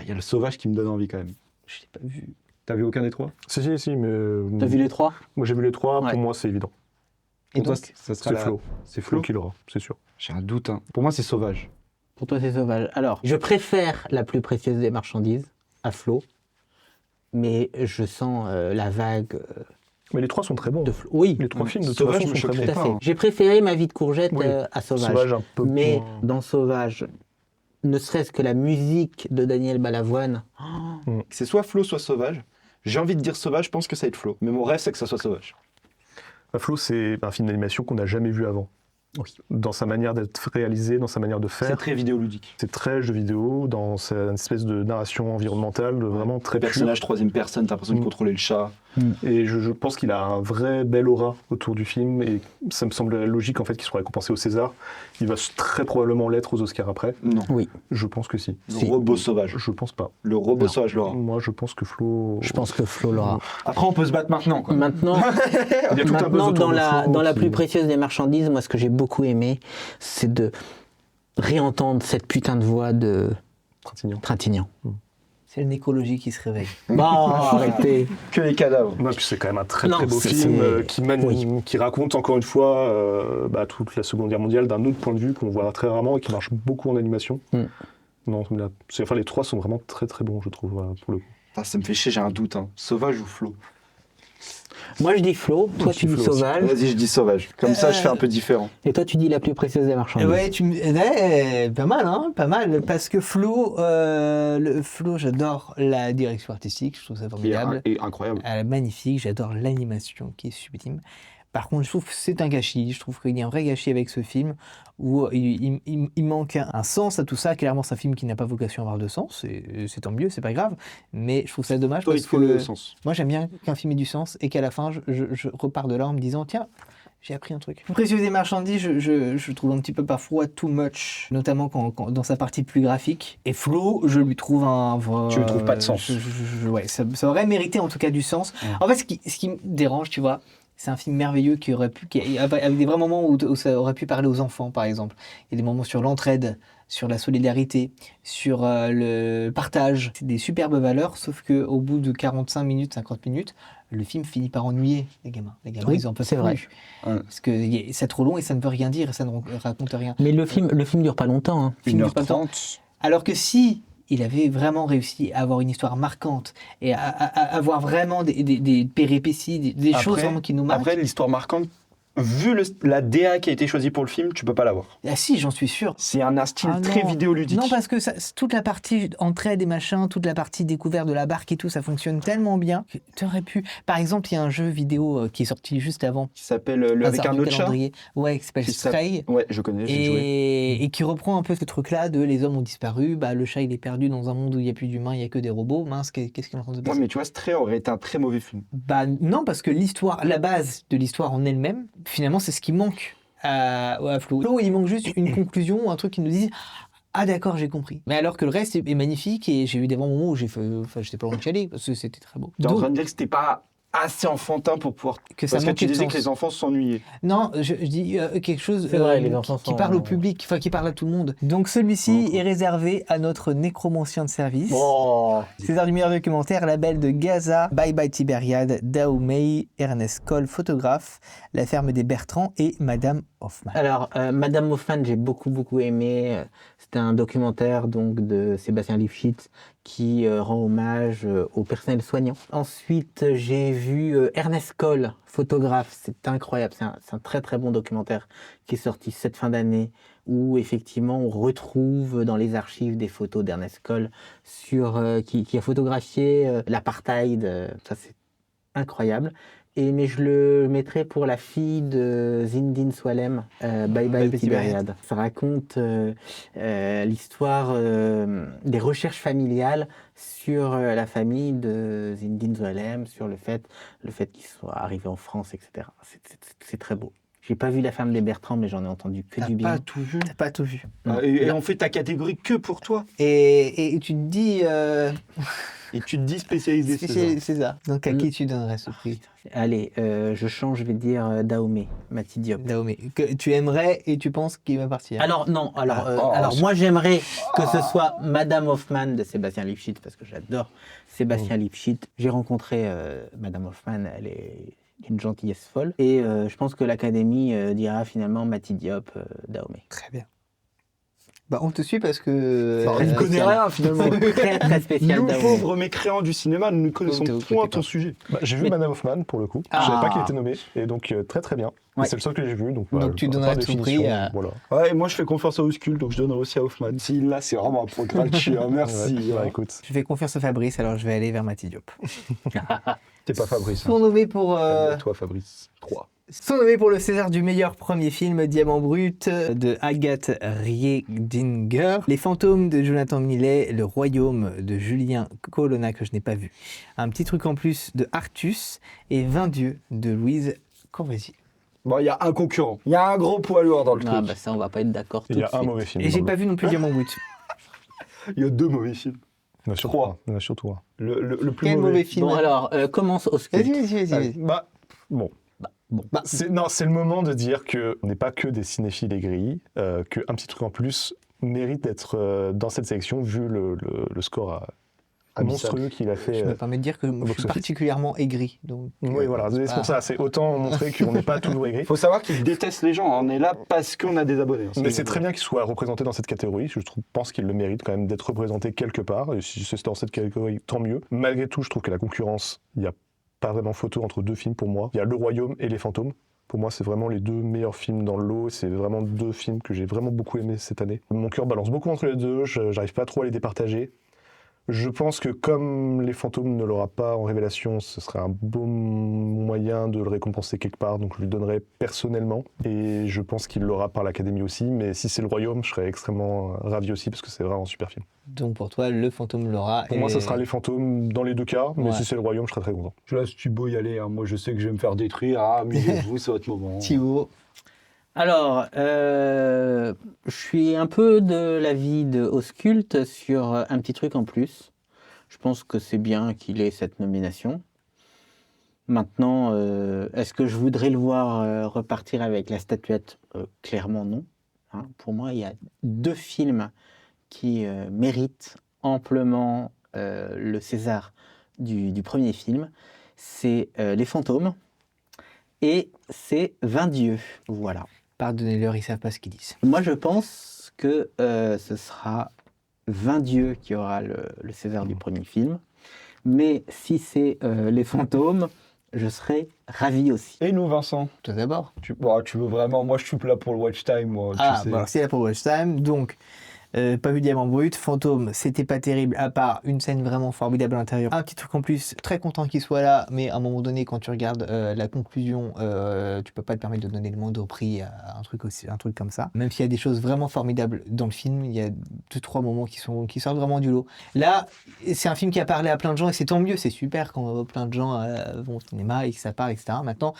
y a le Sauvage qui me donne envie quand même. Je l'ai pas vu. T'as vu aucun des trois? Si, mais. T'as vu les 3? Moi j'ai vu les 3, Ouais. pour moi c'est évident. Et Pour toi, donc, ça sera C'est la- Flo. C'est Flo Flo. qui l'aura, c'est sûr. J'ai un doute. Hein. Pour moi c'est Sauvage. Pour toi, c'est Sauvage. Alors, je préfère La plus précieuse des marchandises à Flo, mais je sens la vague Mais les 3 sont très bons. de Flo. Oui, Les 3 films de toute Sauvage façon me sont très choquerait bons. tout à pas, fait. hein. J'ai préféré Ma vie de courgette Oui. à Sauvage. Sauvage un peu Mais moins- dans Sauvage, ne serait-ce que la musique de Daniel Balavoine, C'est soit Flo soit Sauvage. J'ai envie de dire Sauvage, je pense que ça va être Flo. Mais mon rêve c'est que ça soit Sauvage. Flo, c'est un film d'animation qu'on n'a jamais vu avant. Oui. Dans sa manière d'être réalisé, dans sa manière de C'est faire. très vidéoludique. C'est très jeu vidéo, dans une espèce de narration environnementale, vraiment très Le personnage troisième personne, t'as l'impression de contrôler le chat. Et je pense qu'il a un vrai bel aura autour du film et ça me semble logique en fait qu'il soit récompensé au César. Il va très probablement l'être aux Oscars après. Non. oui. Je pense que si. Le Si. robot sauvage. Je pense pas. Le robot Non. sauvage l'aura. Moi, je pense que Flo. Je pense que Flo l'aura. Après on peut se battre maintenant quoi. Maintenant, Il y a tout un buzz maintenant autour dans de la, Flo dans la qui- plus précieuse des marchandises, moi, ce que j'ai beaucoup aimé, c'est de réentendre cette putain de voix de Trintignant. Trintignant. C'est une écologie qui se réveille. Bon, arrêtez. Que les cadavres. Ouais, puis c'est quand même un très Non, très beau c'est- film oui. qui raconte encore une fois toute la Seconde Guerre mondiale d'un autre point de vue qu'on voit très rarement et qui marche beaucoup en animation. Non, les 3 sont vraiment très très bons, je trouve, pour le coup. Ah, ça me fait chier, j'ai un doute. Hein. Sauvage ou Flo? Moi, je dis Flo, toi, je tu dis dis Flo aussi. Sauvage, Vas-y, je dis Sauvage. Comme ça, je fais un peu différent. et toi, tu dis La plus précieuse des marchandises. Ouais, pas mal, hein, pas mal. Parce que Flo, j'adore la direction artistique, je trouve ça formidable. Et incroyable. Elle est magnifique, j'adore l'animation qui est sublime. Par contre, je trouve que c'est un gâchis. Je trouve qu'il y a un vrai gâchis avec ce film où il manque un sens à tout ça. Clairement, c'est un film qui n'a pas vocation à avoir de sens. Et c'est tant mieux, c'est pas grave. Mais je trouve ça dommage Toi, il parce te faut que le sens. moi, j'aime bien qu'un film ait du sens et qu'à la fin, je repars de là en me disant tiens, j'ai appris un truc. Précieux des marchandises, je trouve un petit peu parfois too much, notamment quand dans sa partie plus graphique. Et Flo, je lui trouve un... Tu lui trouves pas de sens. Ouais, ça aurait mérité en tout cas du sens. En fait, ce qui me dérange, tu vois, c'est un film merveilleux avec des vrais moments où ça aurait pu parler aux enfants, par exemple. Il y a des moments sur l'entraide, sur la solidarité, sur le partage. C'est des superbes valeurs, sauf qu'au bout de 45 minutes, 50 minutes, le film finit par ennuyer les gamins. Les gamins, Oui, ils en peuvent c'est vrai. plus. Parce que c'est trop long et ça ne veut rien dire et ça ne raconte rien. Mais le film dure pas longtemps. Hein. Film dure pas le temps. 1h30. Alors que si il avait vraiment réussi à avoir une histoire marquante et à avoir vraiment des péripéties, des choses vraiment qui nous marquent. Après, l'histoire marquante, vu la DA qui a été choisie pour le film, tu peux pas l'avoir. Ah si, j'en suis sûr. C'est un style Ah très non. vidéoludique. Non, parce que toute la partie entraide et machin, toute la partie découverte de la barque et tout, ça fonctionne tellement bien que tu aurais pu... Par exemple, il y a un jeu vidéo qui est sorti juste avant. Qui s'appelle avec Hasard un du autre chat. calendrier. Ouais, qui s'appelle Qui Stray. Ouais, je connais, j'ai joué. Et qui reprend un peu ce truc-là de les hommes ont disparu, bah, le chat il est perdu dans un monde où il n'y a plus d'humains, il n'y a que des robots. Mince, qu'est-ce qui est en train de se Ouais, passer? mais tu vois, Stray aurait été un très mauvais film. Bah non, parce que l'histoire, la base de l'histoire en elle-même, finalement, c'est ce qui manque à Flo. Flo, il manque juste une conclusion, un truc qui nous dise ah d'accord, j'ai compris. Mais alors que le reste est magnifique et j'ai eu des bons moments où j'étais pas loin de chialer parce que c'était très beau. T'es en Donc, train de dire que c'était pas assez enfantin pour pouvoir. que ça Parce que manquait tu de disais sens. que les enfants s'ennuyaient. Non, je dis quelque chose C'est vrai, les enfants qui sont- parle au public, enfin qui parle à tout le monde. Donc celui-ci est réservé à notre nécromancien de service. Oh. César du meilleur documentaire, label de Gaza, Bye Bye Tibériade, Dahomey, Ernest Cole, photographe, La ferme des Bertrands et Madame Hoffman. Alors, Madame Hoffman, j'ai beaucoup aimé. C'était un documentaire donc de Sébastien Lifshitz qui rend hommage au personnel soignant. Ensuite, j'ai vu Ernest Cole, photographe. C'est incroyable. C'est un très bon documentaire qui est sorti cette fin d'année où effectivement on retrouve dans les archives des photos d'Ernest Coll qui a photographié l'apartheid. Ça, c'est incroyable. Mais je le mettrais pour la fille de Zindine Swalem, Bye Bye Tibériade. Ça raconte l'histoire des recherches familiales sur la famille de Zindine Swalem, sur le fait qu'il soit arrivé en France, etc. C'est très beau. J'ai pas vu La femme des Bertrand, mais j'en ai entendu que du bien. Pas tout vu. T'as pas tout vu. Et on fait ta catégorie que pour toi. Et tu te dis... Et tu te dis spécialisé c'est ça. Donc à qui tu donnerais ce prix? Allez, je change, je vais dire Dahomey, Mati Diop. Dahomey, que tu aimerais et tu penses qu'il va partir. Alors non, moi j'aimerais que ce soit Madame Hoffman de Sébastien Lipschitz, parce que j'adore Sébastien Lipschitz. J'ai rencontré Madame Hoffman, elle est d'une gentillesse folle. Et je pense que l'Académie dira finalement Mati Diop, Dahomey. Très bien. Bah, on te suit parce que... On ne connaît rien finalement. Très très spécial. Nous, Dahomey. pauvres mécréants du cinéma, nous ne connaissons point ton sujet. J'ai vu Madame Hoffman pour le coup. Je savais pas qu'il était nommé. Et donc très très bien. Et Ouais. c'est le seul que j'ai vu. Donc, tu donnerais ton prix à... Voilà. Ouais, et moi je fais confiance à Auscul, donc je donnerai aussi à Hoffman. Si là, c'est vraiment un pro gratuit, hein, merci. Ouais, écoute. Je fais confiance à Fabrice, alors je vais aller vers Mati Diop. T'es pas Fabrice. Sont nommés pour... Toi, Fabrice. 3. Sont nommés pour le César du meilleur premier film, Diamant Brut de Agathe Riedinger, Les Fantômes de Jonathan Millet, Le Royaume de Julien Colonna que je n'ai pas vu, un petit truc en plus de Artus et 20 dieux de Louise Corvézy. Bon, il y a un concurrent. Il y a un gros poids lourd dans le Ah truc. bah ça on va pas être d'accord tout Il y de a un suite. mauvais film. Et j'ai pas vu non plus Diamant Brut. Il y a 2 mauvais films. Il y en a surtout un. Il y en a surtout un. Le plus Quel mauvais film? Bon alors, commence au sculpte. Vas-y. Bah, bon. C'est le moment de dire qu'on n'est pas que des cinéphiles aigris, qu'un petit truc en plus mérite d'être dans cette sélection vu le score monstrueux qu'il a fait. Je me permets de dire que je suis box-office. particulièrement aigri. Donc, Oui, voilà, c'est pour ça, c'est autant montrer qu'on n'est pas toujours aigri. Il faut savoir qu'ils détestent les gens. On est là parce qu'on a des abonnés. Mais c'est très bien qu'il soit représenté dans cette catégorie. Pense qu'il le mérite quand même d'être représenté quelque part. Et si c'est dans cette catégorie, tant mieux. Malgré tout, je trouve que la concurrence, il n'y a pas vraiment photo entre deux films pour moi. Il y a Le Royaume et Les Fantômes. Pour moi, c'est vraiment les deux meilleurs films dans le lot. C'est vraiment deux films que j'ai vraiment beaucoup aimés cette année. Mon cœur balance beaucoup entre les deux. J'arrive pas trop à les départager. Je pense que comme Les Fantômes ne l'aura pas en révélation, ce serait un beau moyen de le récompenser quelque part, donc je lui donnerais personnellement, et je pense qu'il l'aura par l'Académie aussi, mais si c'est Le Royaume, je serais extrêmement ravi aussi, parce que c'est vraiment un super film. donc pour toi, Le Fantôme l'aura. Pour moi, ça sera Les Fantômes dans les deux cas, mais Ouais. si c'est Le Royaume, je serais très content. Je laisse Thibaut y aller. Hein. Moi, je sais que je vais me faire détruire. Ah, amusez-vous, c'est votre moment. Thibaut. Alors, je suis un peu de l'avis de Ausculte sur un petit truc en plus. Je pense que c'est bien qu'il ait cette nomination. Maintenant, est-ce que je voudrais le voir repartir avec la statuette? Clairement non. Hein. Pour moi, il y a deux films qui méritent amplement le César du premier film. C'est Les Fantômes et c'est 20 dieux. Voilà. Pardonnez-leur, ils savent pas ce qu'ils disent. Moi, je pense que ce sera 20 dieux qui aura le César du premier film. Mais si c'est Les Fantômes, je serai ravi aussi. Et nous, Vincent, Toi d'abord. tu veux vraiment... Moi, je suis là pour le watch time, moi. Ah, tu sais. bon, alors c'est là pour Watch Time. Donc, pas vu Diamant Brut. Fantôme, c'était pas terrible, à part une scène vraiment formidable à l'intérieur. Un petit truc en plus, très content qu'il soit là, mais à un moment donné, quand tu regardes la conclusion, tu peux pas te permettre de donner le moindre prix à un truc comme ça. Même s'il y a des choses vraiment formidables dans le film, il y a 2-3 moments qui sortent vraiment du lot. Là, c'est un film qui a parlé à plein de gens, et c'est tant mieux, c'est super quand plein de gens vont au cinéma et que ça parle, etc. Maintenant,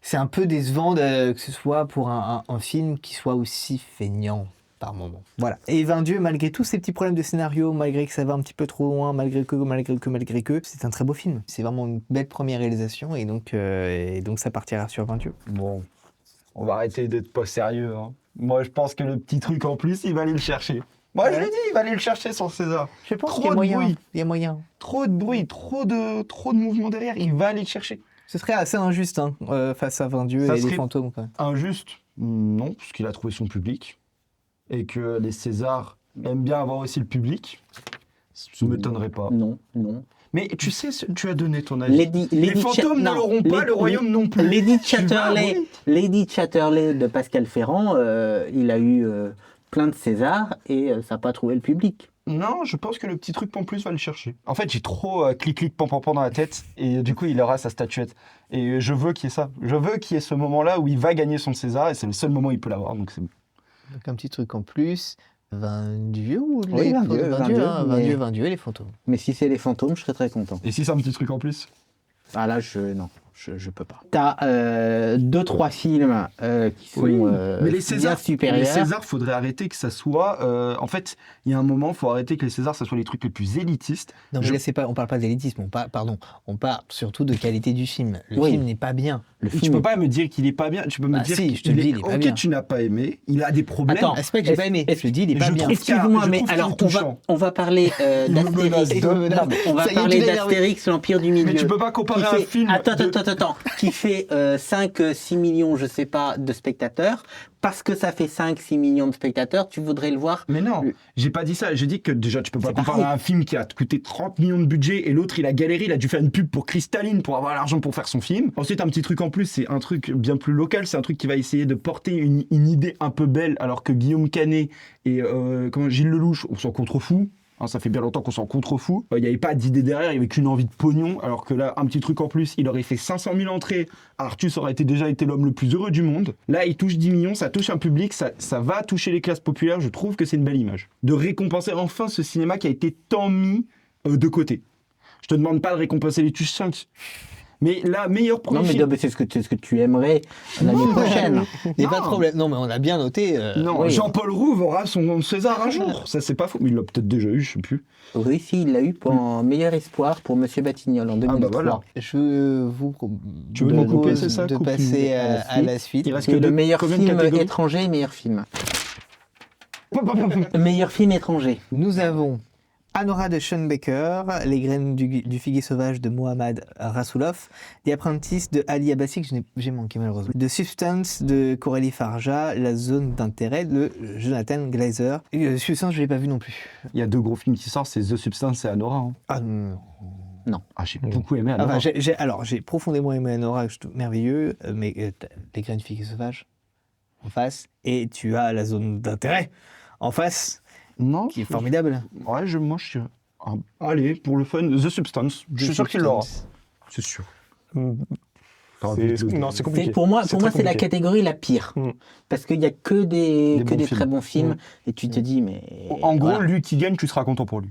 c'est un peu décevant que ce soit pour un film qui soit aussi feignant par moment. Voilà. Et 20 dieux, malgré tous ces petits problèmes de scénario, malgré que ça va un petit peu trop loin, malgré que, c'est un très beau film. C'est vraiment une belle première réalisation, et donc ça partira sur 20 dieux. Bon, on va arrêter d'être pas sérieux. Hein. Moi, je pense que le petit truc en plus, il va aller le chercher. Moi, je l'ai dit, il va aller le chercher, son César. Je pense Trop qu'il y a de moyen. bruit. Il y a moyen. Trop de bruit, trop de mouvements derrière, il va aller le chercher. Ce serait assez injuste hein, face à 20 dieux Ça et les serait- fantômes. Quand même. Injuste? Non, parce qu'il a trouvé son public. Et que les Césars aiment bien avoir aussi le public. Ça ne m'étonnerait pas. Non. Mais tu sais, tu as donné ton avis. Les fantômes ne non, l'auront pas, le royaume non plus. Lady Tu vas, Chatterley, oui. Lady Chatterley de Pascal Ferrand, il a eu plein de Césars et ça n'a pas trouvé le public. Non, je pense que le petit truc Pamplus va le chercher. En fait, j'ai trop clic-clic pan dans la tête et du coup, il aura sa statuette. Et je veux qu'il y ait ça. Je veux qu'il y ait ce moment-là où il va gagner son César et c'est le seul moment où il peut l'avoir. Donc c'est bon. Donc un petit truc en plus. 20 dieux ou Oui, les 20 fantômes dieux, 20 20 dieux, dieux, hein, mais- 20 dieux et les fantômes. Mais si c'est les fantômes, je serais très content. Et si c'est un petit truc en plus? Ah là, je peux pas. T'as 2-3 films qui sont mais les bien Césars, supérieurs. les Césars, faudrait arrêter que ça soit. En fait, il y a un moment, faut arrêter que les Césars, ça soit les trucs les plus élitistes. Non, mais Je- là, c'est pas, on parle pas d'élitisme, on parle surtout de qualité du film. Le Oui. film n'est pas bien. Le Tu film peux pas me dire qu'il est pas bien. Tu peux me Bah dire si, qu'il je te le dis, il est pas ok, bien. tu n'as pas aimé. Il a des problèmes. Attends, Ah, c'est pas que j'ai pas aimé, je te dis, il est pas je bien. trouve Excuse-moi, je mais trouve qu'il alors est on va, touchant. on va parler Il me menace d'Astérix. de- Non, on va Ça y est, parler tu l'as énervé. d'Astérix, l'Empire du Milieu. Mais tu peux pas comparer un film. Attends. Qui fait 5-6 millions, je sais pas, de spectateurs. Parce que ça fait 5-6 millions de spectateurs, tu voudrais le voir. Mais non, j'ai pas dit ça. J'ai dit que déjà, tu peux pas C'est comparer pareil. un film qui a coûté 30 millions de budget et l'autre, il a galéré, il a dû faire une pub pour Cristalline pour avoir l'argent pour faire son film. Ensuite, un petit truc en plus, c'est un truc bien plus local. C'est un truc qui va essayer de porter une idée un peu belle, alors que Guillaume Canet et Gilles Lelouch, on s'en contrefou. Hein, ça fait bien longtemps qu'on s'en contrefou. Il n'y avait pas d'idée derrière, il n'y avait qu'une envie de pognon. Alors que là, un petit truc en plus, il aurait fait 500 000 entrées. Artus aurait déjà été l'homme le plus heureux du monde. Là, il touche 10 millions, ça touche un public, ça va toucher les classes populaires. Je trouve que c'est une belle image. De récompenser enfin ce cinéma qui a été tant mis de côté. Je te demande pas de récompenser les Tuches 5. Mais la meilleure premier Non, mais, film... c'est ce que tu aimerais l'année prochaine. Il n'y a Non. pas de problème. Non, mais on a bien noté. Non, oui. Jean-Paul Rouve aura son César un jour. Ça, c'est pas faux. Mais il l'a peut-être déjà eu, je sais plus. Oui, si, il l'a eu pour meilleur espoir pour Monsieur Batignolles en 2003. voilà. Je vous Tu veux m'en couper, propose c'est ça, de coupe passer à à la suite. Il reste Et que le deux- meilleur combien de film catégories étranger et meilleur film. Meilleur film étranger. Nous avons Anora de Sean Baker, Les graines du figuier sauvage de Mohamed Rassoulov, The Apprentice de Ali Abbasi, que j'ai manqué malheureusement, The Substance de Coralie Farja, La zone d'intérêt de Jonathan Glazer. Et, Substance, je l'ai pas vu non plus. Il y a deux gros films qui sortent, c'est The Substance et Anora. Hein. Ah non. Ah, j'ai beaucoup aimé Anora. Enfin, j'ai profondément aimé Anora, que je trouve merveilleux, mais t'as Les graines du figuier sauvage en face, et tu as La zone d'intérêt en face, non, qui est formidable. Ouais, moi, je suis... Ah, allez, pour le fun, The Substance. Je suis sûr qu'il l'aura. C'est sûr. Non, c'est compliqué. Pour moi, très c'est la compliqué. catégorie la pire. Mm. Parce qu'il n'y a que des bons films. très bons films. Et tu te dis, mais. En gros, voilà. lui qui gagne, tu seras content pour lui.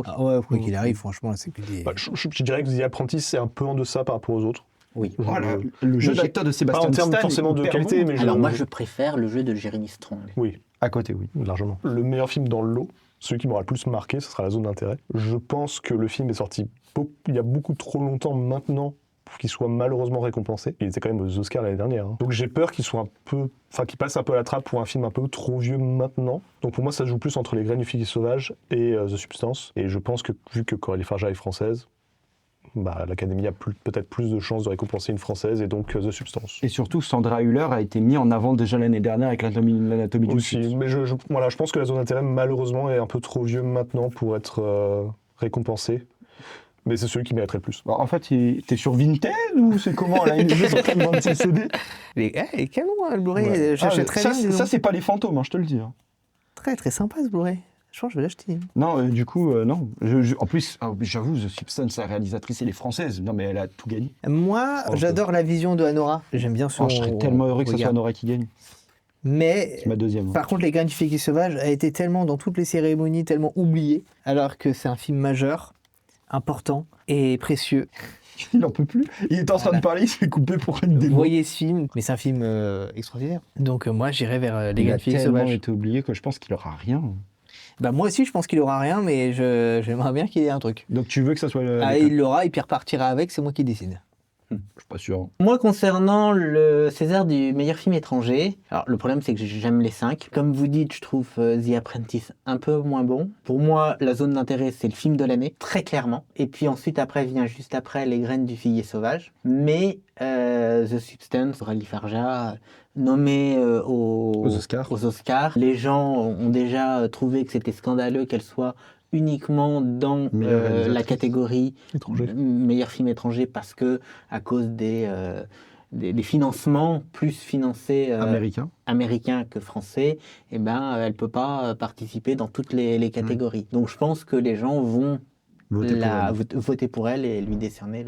Ah ouais, quoi qu'il arrive, franchement, là, c'est plus des... Bah, je dirais que The Apprentice, c'est un peu en deçà par rapport aux autres. Oui. Voilà, le jeu Mais d'acteur de Pas Sébastien en termes Stan est forcément de hyper qualité, bon. mais Alors, moi, je préfère le jeu de Jeremy Strong. Oui, À côté, oui. largement. Le meilleur film dans le lot, celui qui m'aura le plus marqué, ce sera La zone d'intérêt. Je pense que le film est sorti il y a beaucoup trop longtemps maintenant pour qu'il soit malheureusement récompensé. Il était quand même aux Oscars l'année dernière. Hein. Donc j'ai peur qu'il soit qu'il passe un peu à la trappe pour un film un peu trop vieux maintenant. Donc pour moi, ça se joue plus entre Les graines du figuier sauvage et The Substance. Et je pense que vu que Coralie Farja est française, l'Académie a peut-être plus de chances de récompenser une française et donc The Substance. Et surtout, Sandra Hüller a été mis en avant déjà l'année dernière avec l'anatomie du Aussi, Christ. mais je pense que La zone d'intérêt, malheureusement, est un peu trop vieux maintenant pour être récompensé. Mais c'est celui qui mériterait le plus. Bah, en fait, t'es sur Vinted ou c'est comment là une jeu sur 26 CD Les canons, hein, le Blu-ray, Ouais. j'achète très ça, bien. c'est- dis ça, donc. c'est pas les fantômes, hein, je te le dis. Hein. Très très sympa ce Blu-ray. Je pense que je vais l'acheter. Non, du coup, non. En plus, j'avoue, The Substance, la réalisatrice, elle est française. Non, mais elle a tout gagné. Moi, Oh, j'adore la vision de Anora. J'aime bien son. Je serais tellement heureux que ce soit regard. Nora qui gagne. Mais C'est ma deuxième. hein. par contre, Les graines du figuier sauvage a été tellement dans toutes les cérémonies, tellement oublié, alors que c'est un film majeur, important et précieux. Il n'en peut plus. Il est en train de parler, il s'est coupé pour une Vous démo. voyez ce film, mais c'est un film extraordinaire. Donc moi, j'irai vers Les Il graines a du figuier tellement sauvage. été oublié que je pense qu'il aura rien. Bah moi aussi, je pense qu'il aura rien, mais j'aimerais bien qu'il ait un truc. Donc tu veux que ça soit Il l'aura et puis il repartira avec, c'est moi qui décide. Je suis pas sûr. Moi, concernant le César du meilleur film étranger, alors le problème c'est que j'aime les 5. Comme vous dites, je trouve The Apprentice un peu moins bon. Pour moi, La zone d'intérêt, c'est le film de l'année, très clairement. Et puis ensuite, vient juste après Les graines du figuier sauvage. Mais The Substance, Coralie Farja, nommé aux Oscars. Les gens ont déjà trouvé que c'était scandaleux qu'elle soit uniquement dans Meilleure la réalisatrice. catégorie Étranger. meilleur film étranger parce que à cause des des financements plus financés Américain. américains que français, eh ben, elle ne peut pas participer dans toutes les catégories. Donc je pense que les gens vont voter pour elle et lui décerner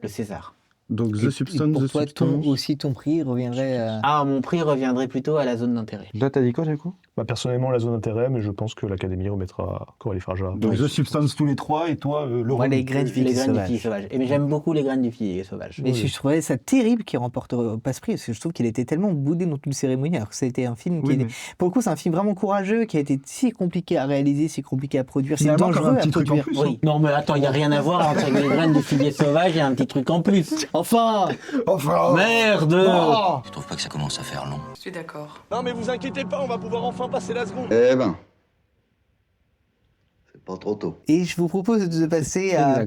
le César. Donc Et- The et Substance, pour The toi, Substance. aussi ton prix reviendrait à... Ah, mon prix reviendrait plutôt à la zone d'intérêt. Là, t'as dit quoi, du coup? Bah, personnellement, la zone d'intérêt, mais je pense que l'Académie remettra Coralie Farja. Donc The Substance tous les trois, et toi, Laurent. Moi, les graines Les filles graines du sauvages. figuier sauvage. Et mais j'aime beaucoup les graines du figuier sauvage. Mais je trouvais ça terrible qu'il remporte pas ce prix, parce que je trouve qu'il était tellement boudé dans toute cérémonie, alors que c'était un film qui Oui, était... mais Pour le coup, c'est un film vraiment courageux, qui a été si compliqué à réaliser, si compliqué à produire, si finalement, comme dangereux un à petit truc en produire. plus. Oui. Non mais attends, il n'y a rien à voir entre les graines du figuier sauvage et un petit truc en plus. Enfin Enfin Merde Je trouve pas que ça commence à faire long. Je suis d'accord. Non mais vous inquiétez pas, on va pouvoir enfin passer la seconde. Eh ben, c'est pas trop tôt. Et je vous propose de passer à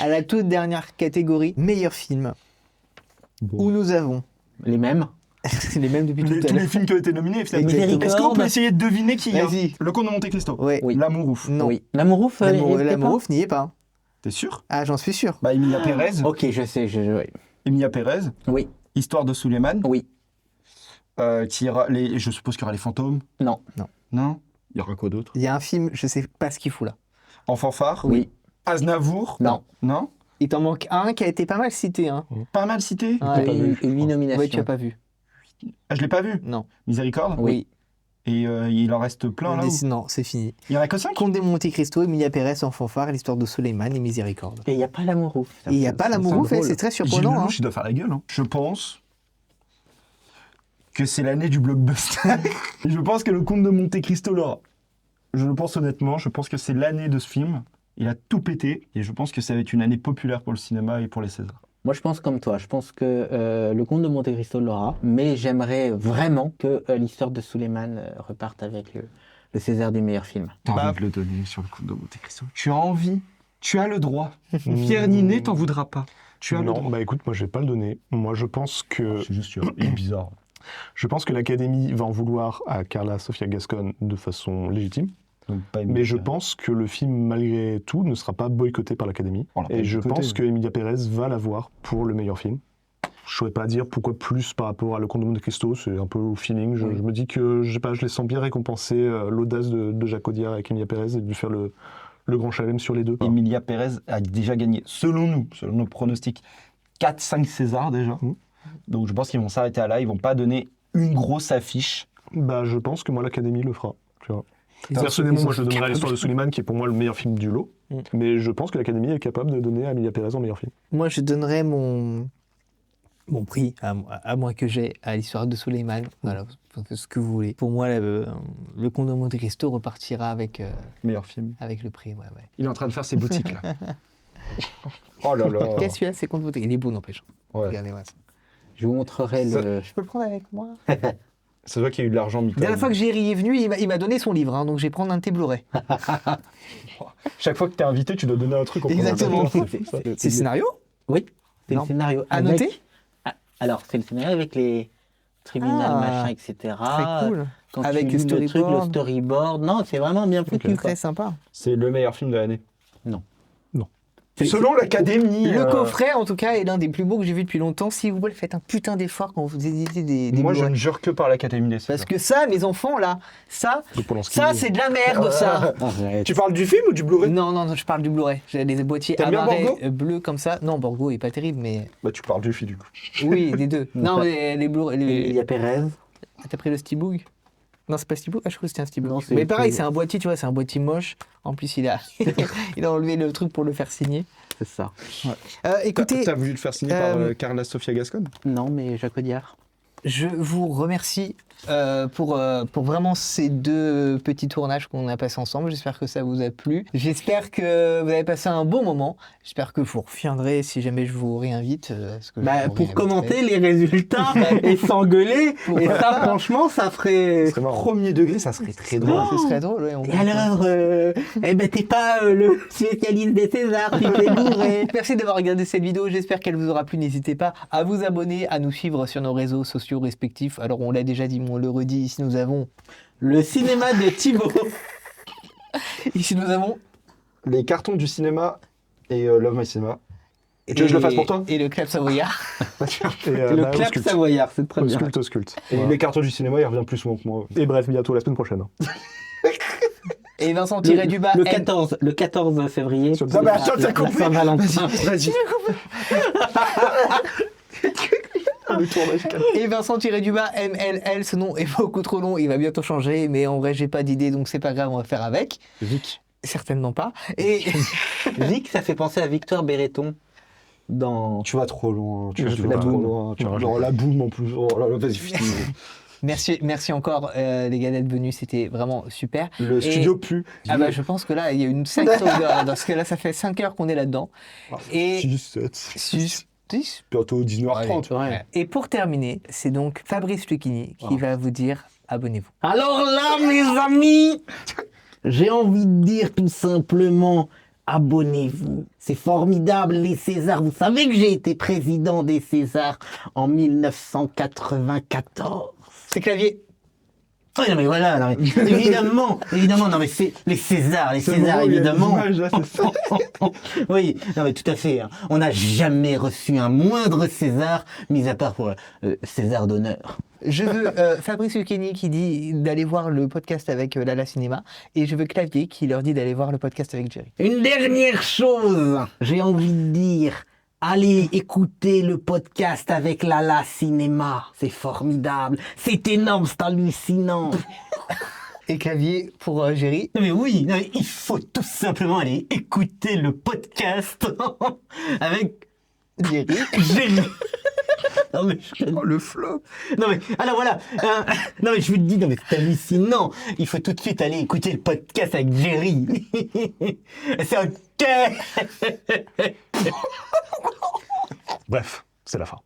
la toute dernière catégorie, meilleur film, où nous avons Les mêmes. les mêmes depuis tout à tous l'heure. les films qui ont été nominés, finalement. Miséricorde. Est-ce qu'on peut essayer de deviner qui y a? Vas-y. Le Comte de Monte Cristo. Ouais. Oui. L'amour ouf. Non. Oui. L'amourouf, L'Amourouf n'y est pas. T'es sûr? Ah, j'en suis sûr. Bah, Emilia Pérez. Ok, je sais, oui. Emilia Pérez. Oui, Histoire de Suleiman. oui. Je suppose qu'il y aura les fantômes. Non. Non? Il y aura quoi d'autre? Il y a un film, je sais pas ce qu'il fout là. En fanfare. Oui. Aznavour. Non. Non? Il t'en manque un qui a été pas mal cité. Hein. Pas mal cité. Ouais, Et 8 nominations. ouais, tu as pas vu. Ah, je l'ai pas vu. Non. Miséricorde. Oui. Et il en reste plein là. Non, c'est fini. Il y en a que 5? Comte de Monte Cristo, Emilia Pérez en fanfare, l'histoire de Suleiman et Miséricorde. Et il n'y a pas l'amourouf. Et il n'y a pas l'Amourouf, drôle. c'est très Gilles surprenant. Hein. Lelouch, il doit faire la gueule. Hein. Je pense que c'est l'année du blockbuster. Et je pense que le Comte de Monte Cristo l'aura. Je le pense honnêtement, je pense que c'est l'année de ce film. Il a tout pété. Et je pense que ça va être une année populaire pour le cinéma et pour les Césars. Moi, je pense comme toi. Je pense que le comte de Monte Cristo l'aura. Mais j'aimerais vraiment que l'histoire de Suleiman reparte avec le César du meilleur film. T'as envie de le donner sur le Comte de Monte Cristo. Tu as envie. Tu as le droit. Pierre Ninet t'en voudra pas. Tu as le Non, droit. bah écoute, moi je vais pas le donner. Moi je pense que C'est juste il est bizarre. je pense que l'Académie va en vouloir à Carla Sofia Gascon de façon légitime, mais je pense que le film malgré tout ne sera pas boycotté par l'Académie. On l'a pas Et je boycotté, pense que Emilia Pérez va l'avoir pour le meilleur film. Je saurais pas dire pourquoi plus par rapport à Le Comte de Monte Cristo, c'est un peu au feeling. Je me dis que je sais pas, je les sens bien récompenser l'audace de Jacques Audiard avec Emilia Pérez et de lui faire le grand chalem sur les deux. Emilia Pérez a déjà gagné, selon nous, selon nos pronostics, 4-5 Césars déjà. Donc je pense qu'ils vont s'arrêter à là, ils vont pas donner une grosse affiche. Bah je pense que moi l'Académie le fera. Tu vois. Ils Personnellement, sont moi je donnerais capables. l'histoire de Suleiman qui est pour moi le meilleur film du lot. Mais je pense que l'Académie est capable de donner à Emilia Pérez en meilleur film. Moi, je donnerais mon prix, à moins que j'ai, à l'histoire de Suleiman. Voilà, ce que vous voulez. Pour moi, le Comte de Monte Cristo repartira avec, Meilleur film. avec le prix. Ouais, ouais. Il est en train de faire ses boutiques là. Oh là là. Qu'est-ce qu'il y a, c'est Comte de Monte Cristo. Il est beau, n'empêche. Ouais. Regardez-moi ça. Je vous montrerai Ça- le... Je peux le prendre avec moi. Ça se voit qu'il y a eu de l'argent mis. La dernière fois que Jerry est venu, il m'a donné son livre, hein, donc je vais prendre un de tes Blu-ray. Chaque fois que t'es invité, tu dois donner un truc. Exactement. C'est C'est le scénario Oui, c'est Non. le scénario. à avec- noter. Alors, c'est le scénario avec les tribunaux, Ah, machin, etc. Très cool. Quand Avec tu le lis le truc, storyboard. le storyboard. Non, c'est vraiment bien foutu. quoi. Très sympa. C'est le meilleur film de l'année. Non. Selon l'Académie. Le coffret, en tout cas, est l'un des plus beaux que j'ai vu depuis longtemps. S'il vous plaît, faites un putain d'effort quand vous éditez des Moi, je Blu-ray. ne jure que par l'Académie des Césars. Parce que ça, mes enfants, là, ça, De Polanski. ça c'est de la merde, ça. Arrête. Tu parles du film ou du Blu-ray? Non, non, non, je parle du Blu-ray. J'ai des boîtiers T'aimes bien amarrés Borgo bleus comme ça. Non, Borgo est pas terrible, mais Bah, tu parles du film du coup. oui, les deux. Non, mais les Blu-ray. Il y a Pérez. T'as pris le Steelbook? Non, c'est pas Steelbook. Ah, je crois que c'était un Non, Steelbook. c'est- Mais pareil, c'est- c'est un boîtier, tu vois, c'est un boîtier moche. En plus, il a, il a enlevé le truc pour le faire signer. C'est ça. Écoutez, T'as voulu le faire signer par euh, Carla Sofia Gascon? Non, mais Jacques Audiard. je vous remercie pour vraiment ces deux petits tournages qu'on a passés ensemble. J'espère que ça vous a plu. J'espère que vous avez passé un bon moment. J'espère que vous reviendrez si jamais je vous réinvite. Parce que je Bah, vous pour réinviterai. commenter les résultats et s'engueuler. Et ça, franchement, ça ferait. C'est marrant. Premier degré, ça serait très drôle. Ce serait drôle, ouais, on- Et alors, eh ben, t'es pas le spécialiste des Césars, tu fais bourrer. Merci d'avoir regardé cette vidéo, j'espère qu'elle vous aura plu. N'hésitez pas à vous abonner, à nous suivre sur nos réseaux sociaux respectifs. Alors on l'a déjà dit, mais on le redit, ici nous avons... Le cinéma de Thibaut. Ici nous avons... Les cartons du cinéma et Love My Cinema. Tu veux que je le fasse pour toi? Et le Club Savoyard. Et, Le bah, clap ausculte. savoyard, c'est très bien. Ausculte. Et Voilà. les cartons du cinéma, il revient plus souvent que moi. Et bref, bientôt la semaine prochaine. Et Vincent tiré du bas. Le 14 février. Sur- Non, mais attends, la t'as compris. Saint-Valentin. Vas-y. Le tournage calme. Et Vincent tiré du bas MLL, ce nom est beaucoup trop long, il va bientôt changer, mais en vrai j'ai pas d'idée donc c'est pas grave, on va faire avec. Vic. Certainement pas. Et Vic, ça fait penser à Victor Béreton dans... Tu vas trop loin. Tu Je vas fais trop la boum. loin. Non, Non, la boum en plus. Oh là là, vas-y, finis. merci encore les gars d'être venus, c'était vraiment super. Le Et- studio pue. Ah bah je pense que là il y a une sacrée odeur, parce que là ça fait 5 heures qu'on est là-dedans. Et 6, 7, 6, 10. bientôt 19h30. Ouais. Et pour terminer, c'est donc Fabrice Lucchini qui va vous dire abonnez-vous. Alors là, mes amis, j'ai envie de dire tout simplement, abonnez-vous. C'est formidable, les Césars. Vous savez que j'ai été président des Césars en 1994. C'est Clavier. Oui, non mais voilà, non, mais évidemment, non mais c'est les Césars, évidemment. Là, c'est ça. Oui, non mais tout à fait. Hein. On n'a jamais reçu un moindre César, mis à part pour César d'honneur. Je veux Fabrice Lucchini qui dit d'aller voir le podcast avec Lala Cinéma, et je veux Clavier qui leur dit d'aller voir le podcast avec Jerry. Une dernière chose, j'ai envie de dire, allez écouter le podcast avec Lala Cinéma. C'est formidable, c'est énorme, c'est hallucinant. Et Clavier pour Jerry. Non mais oui, non mais il faut tout simplement aller écouter le podcast avec Jerry. Jerry. Non mais Le flop. non mais alors voilà, non mais je vous le dis, non mais c'est hallucinant. Il faut tout de suite aller écouter le podcast avec Jerry. C'est ok. Bref, c'est la fin.